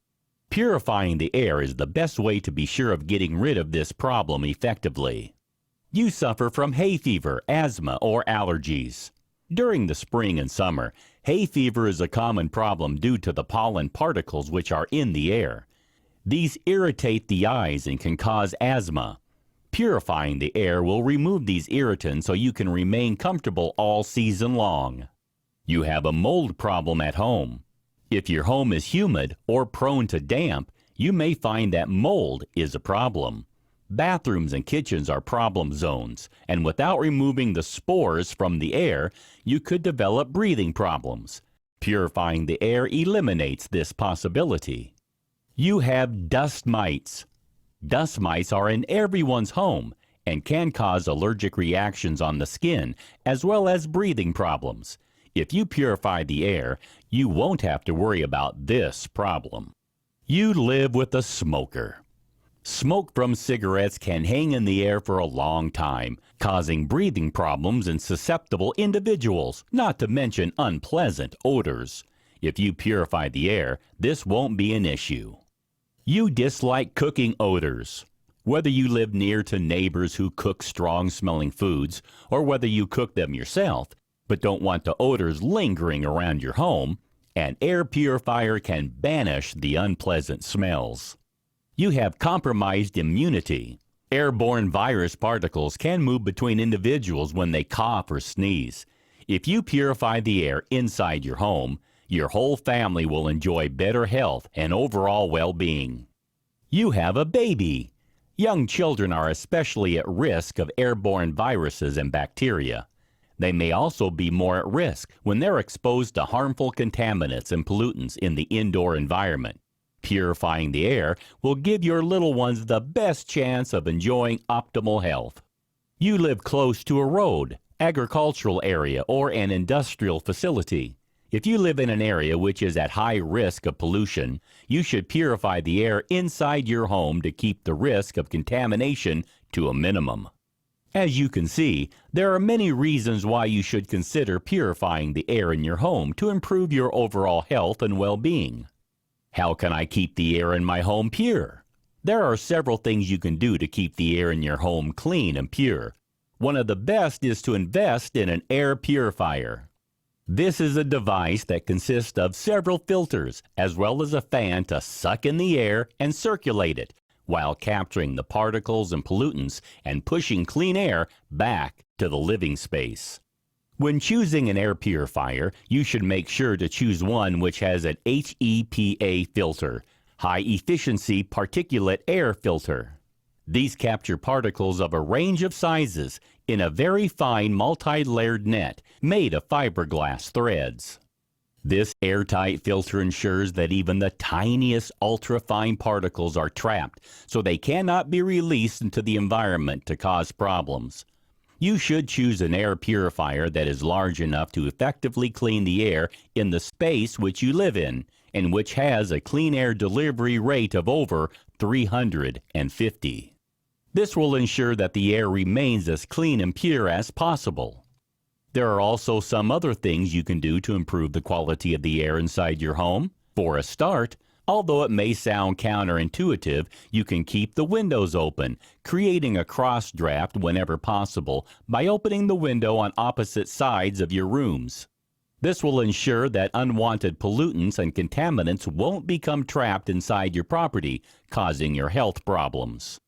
[SPEAKER 1] Purifying the air is the best way to be sure of getting rid of this problem effectively. You suffer from hay fever, asthma, or allergies. During the spring and summer, hay fever is a common problem due to the pollen particles which are in the air. These irritate the eyes and can cause asthma. Purifying the air will remove these irritants so you can remain comfortable all season long. You have a mold problem at home. If your home is humid or prone to damp, you may find that mold is a problem. Bathrooms and kitchens are problem zones, and without removing the spores from the air, you could develop breathing problems. Purifying the air eliminates this possibility. You have dust mites. Dust mites are in everyone's home and can cause allergic reactions on the skin as well as breathing problems. If you purify the air, you won't have to worry about this problem. You live with a smoker. Smoke from cigarettes can hang in the air for a long time, causing breathing problems in susceptible individuals, not to mention unpleasant odors. If you purify the air, this won't be an issue. You dislike cooking odors. Whether you live near to neighbors who cook strong-smelling foods, or whether you cook them yourself, but don't want the odors lingering around your home, an air purifier can banish the unpleasant smells. You have compromised immunity. Airborne virus particles can move between individuals when they cough or sneeze. If you purify the air inside your home, Your whole family will enjoy better health and overall well-being. You have a baby. Young children are especially at risk of airborne viruses and bacteria. They may also be more at risk when they're exposed to harmful contaminants and pollutants in the indoor environment. Purifying the air will give your little ones the best chance of enjoying optimal health. You live close to a road, agricultural area, or an industrial facility. If you live in an area which is at high risk of pollution, you should purify the air inside your home to keep the risk of contamination to a minimum. As you can see, there are many reasons why you should consider purifying the air in your home to improve your overall health and well-being. How can I keep the air in my home pure? There are several things you can do to keep the air in your home clean and pure. One of the best is to invest in an air purifier. This is a device that consists of several filters as well as a fan to suck in the air and circulate it, while capturing the particles and pollutants and pushing clean air back to the living space. When choosing an air purifier, you should make sure to choose one which has an HEPA filter, high efficiency particulate air filter. These capture particles of a range of sizes in a very fine multi-layered net made of fiberglass threads. This airtight filter ensures that even the tiniest ultra-fine particles are trapped, so they cannot be released into the environment to cause problems. You should choose an air purifier that is large enough to effectively clean the air in the space which you live in, and which has a clean air delivery rate of over 350. This will ensure that the air remains as clean and pure as possible. There are also some other things you can do to improve the quality of the air inside your home. For a start, although it may sound counterintuitive, you can keep the windows open, creating a cross draft whenever possible by opening the window on opposite sides of your rooms. This will ensure that unwanted pollutants and contaminants won't become trapped inside your property, causing your health problems.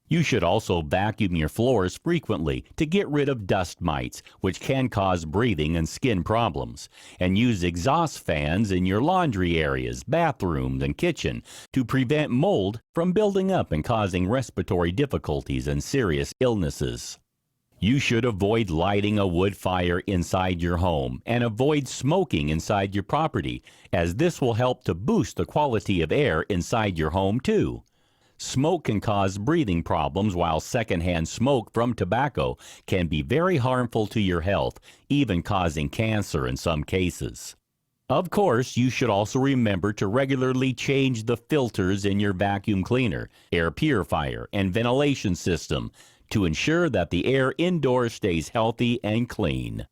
[SPEAKER 1] You should also vacuum your floors frequently to get rid of dust mites, which can cause breathing and skin problems, and use exhaust fans in your laundry areas, bathrooms, and kitchen to prevent mold from building up and causing respiratory difficulties and serious illnesses. You should avoid lighting a wood fire inside your home and avoid smoking inside your property, as this will help to boost the quality of air inside your home too. Smoke can cause breathing problems, while secondhand smoke from tobacco can be very harmful to your health, even causing cancer in some cases. Of course, you should also remember to regularly change the filters in your vacuum cleaner, air purifier, and ventilation system to ensure that the air indoors stays healthy and clean.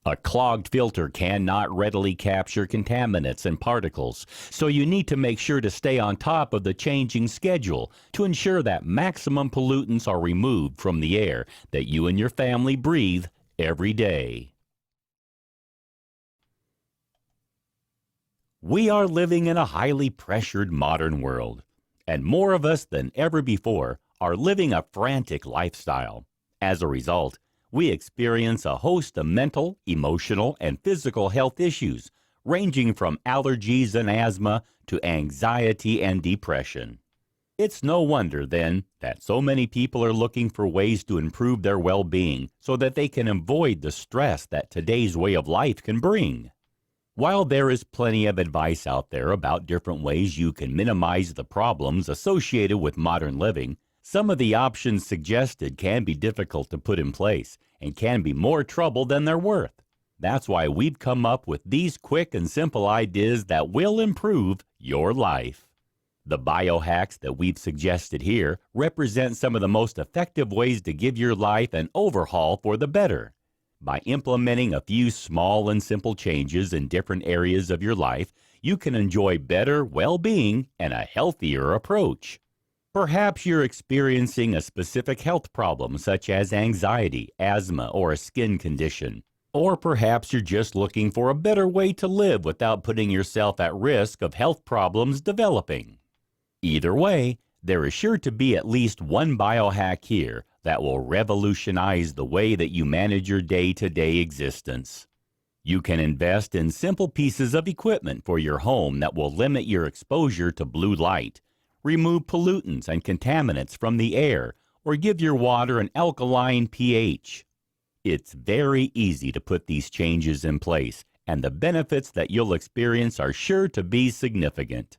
[SPEAKER 1] A clogged filter cannot readily capture contaminants and particles, so you need to make sure to stay on top of the changing schedule to ensure that maximum pollutants are removed from the air that you and your family breathe every day. We are living in a highly pressured modern world, and more of us than ever before are living a frantic lifestyle. As a result, we experience a host of mental, emotional, and physical health issues, ranging from allergies and asthma to anxiety and depression. It's no wonder, then, that so many people are looking for ways to improve their well-being so that they can avoid the stress that today's way of life can bring. While there is plenty of advice out there about different ways you can minimize the problems associated with modern living, some of the options suggested can be difficult to put in place and can be more trouble than they're worth. That's why we've come up with these quick and simple ideas that will improve your life. The biohacks that we've suggested here represent some of the most effective ways to give your life an overhaul for the better. By implementing a few small and simple changes in different areas of your life, you can enjoy better well-being and a healthier approach. Perhaps you're experiencing a specific health problem such as anxiety, asthma, or a skin condition. Or perhaps you're just looking for a better way to live without putting yourself at risk of health problems developing. Either way, there is sure to be at least one biohack here that will revolutionize the way that you manage your day-to-day existence. You can invest in simple pieces of equipment for your home that will limit your exposure to blue light, remove pollutants and contaminants from the air, or give your water an alkaline pH. It's very easy to put these changes in place, and the benefits that you'll experience are sure to be significant.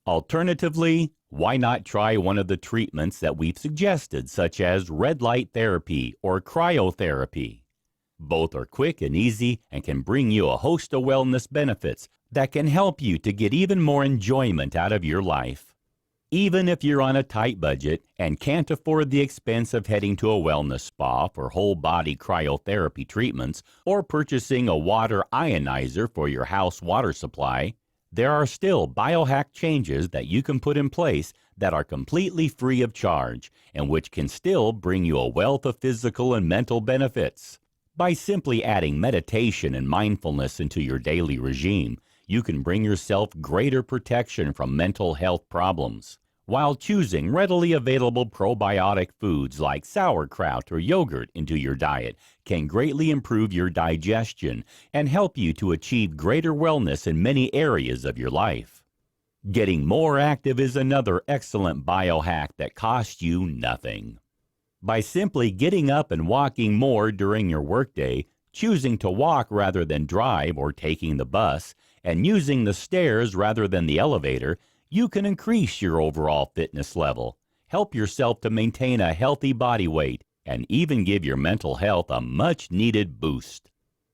[SPEAKER 1] Alternatively, why not try one of the treatments that we've suggested, such as red light therapy or cryotherapy? Both are quick and easy and can bring you a host of wellness benefits that can help you to get even more enjoyment out of your life. Even if you're on a tight budget and can't afford the expense of heading to a wellness spa for whole-body cryotherapy treatments or purchasing a water ionizer for your house water supply, there are still biohack changes that you can put in place that are completely free of charge and which can still bring you a wealth of physical and mental benefits. By simply adding meditation and mindfulness into your daily regime, you can bring yourself greater protection from mental health problems, while choosing readily available probiotic foods like sauerkraut or yogurt into your diet can greatly improve your digestion and help you to achieve greater wellness in many areas of your life. Getting more active is another excellent biohack that costs you nothing. By simply getting up and walking more during your workday, choosing to walk rather than drive or taking the bus, and using the stairs rather than the elevator, you can increase your overall fitness level, help yourself to maintain a healthy body weight, and even give your mental health a much-needed boost.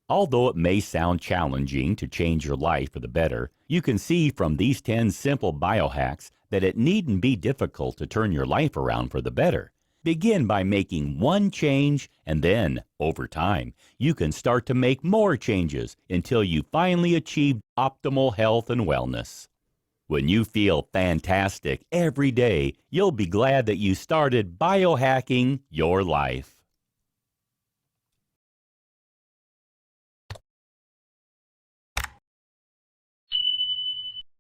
[SPEAKER 1] Although it may sound challenging to change your life for the better, you can see from these 10 simple biohacks that it needn't be difficult to turn your life around for the better. Begin by making one change, and then, over time, you can start to make more changes until you finally achieve optimal health and wellness. When you feel fantastic every day, you'll be glad that you started biohacking your life.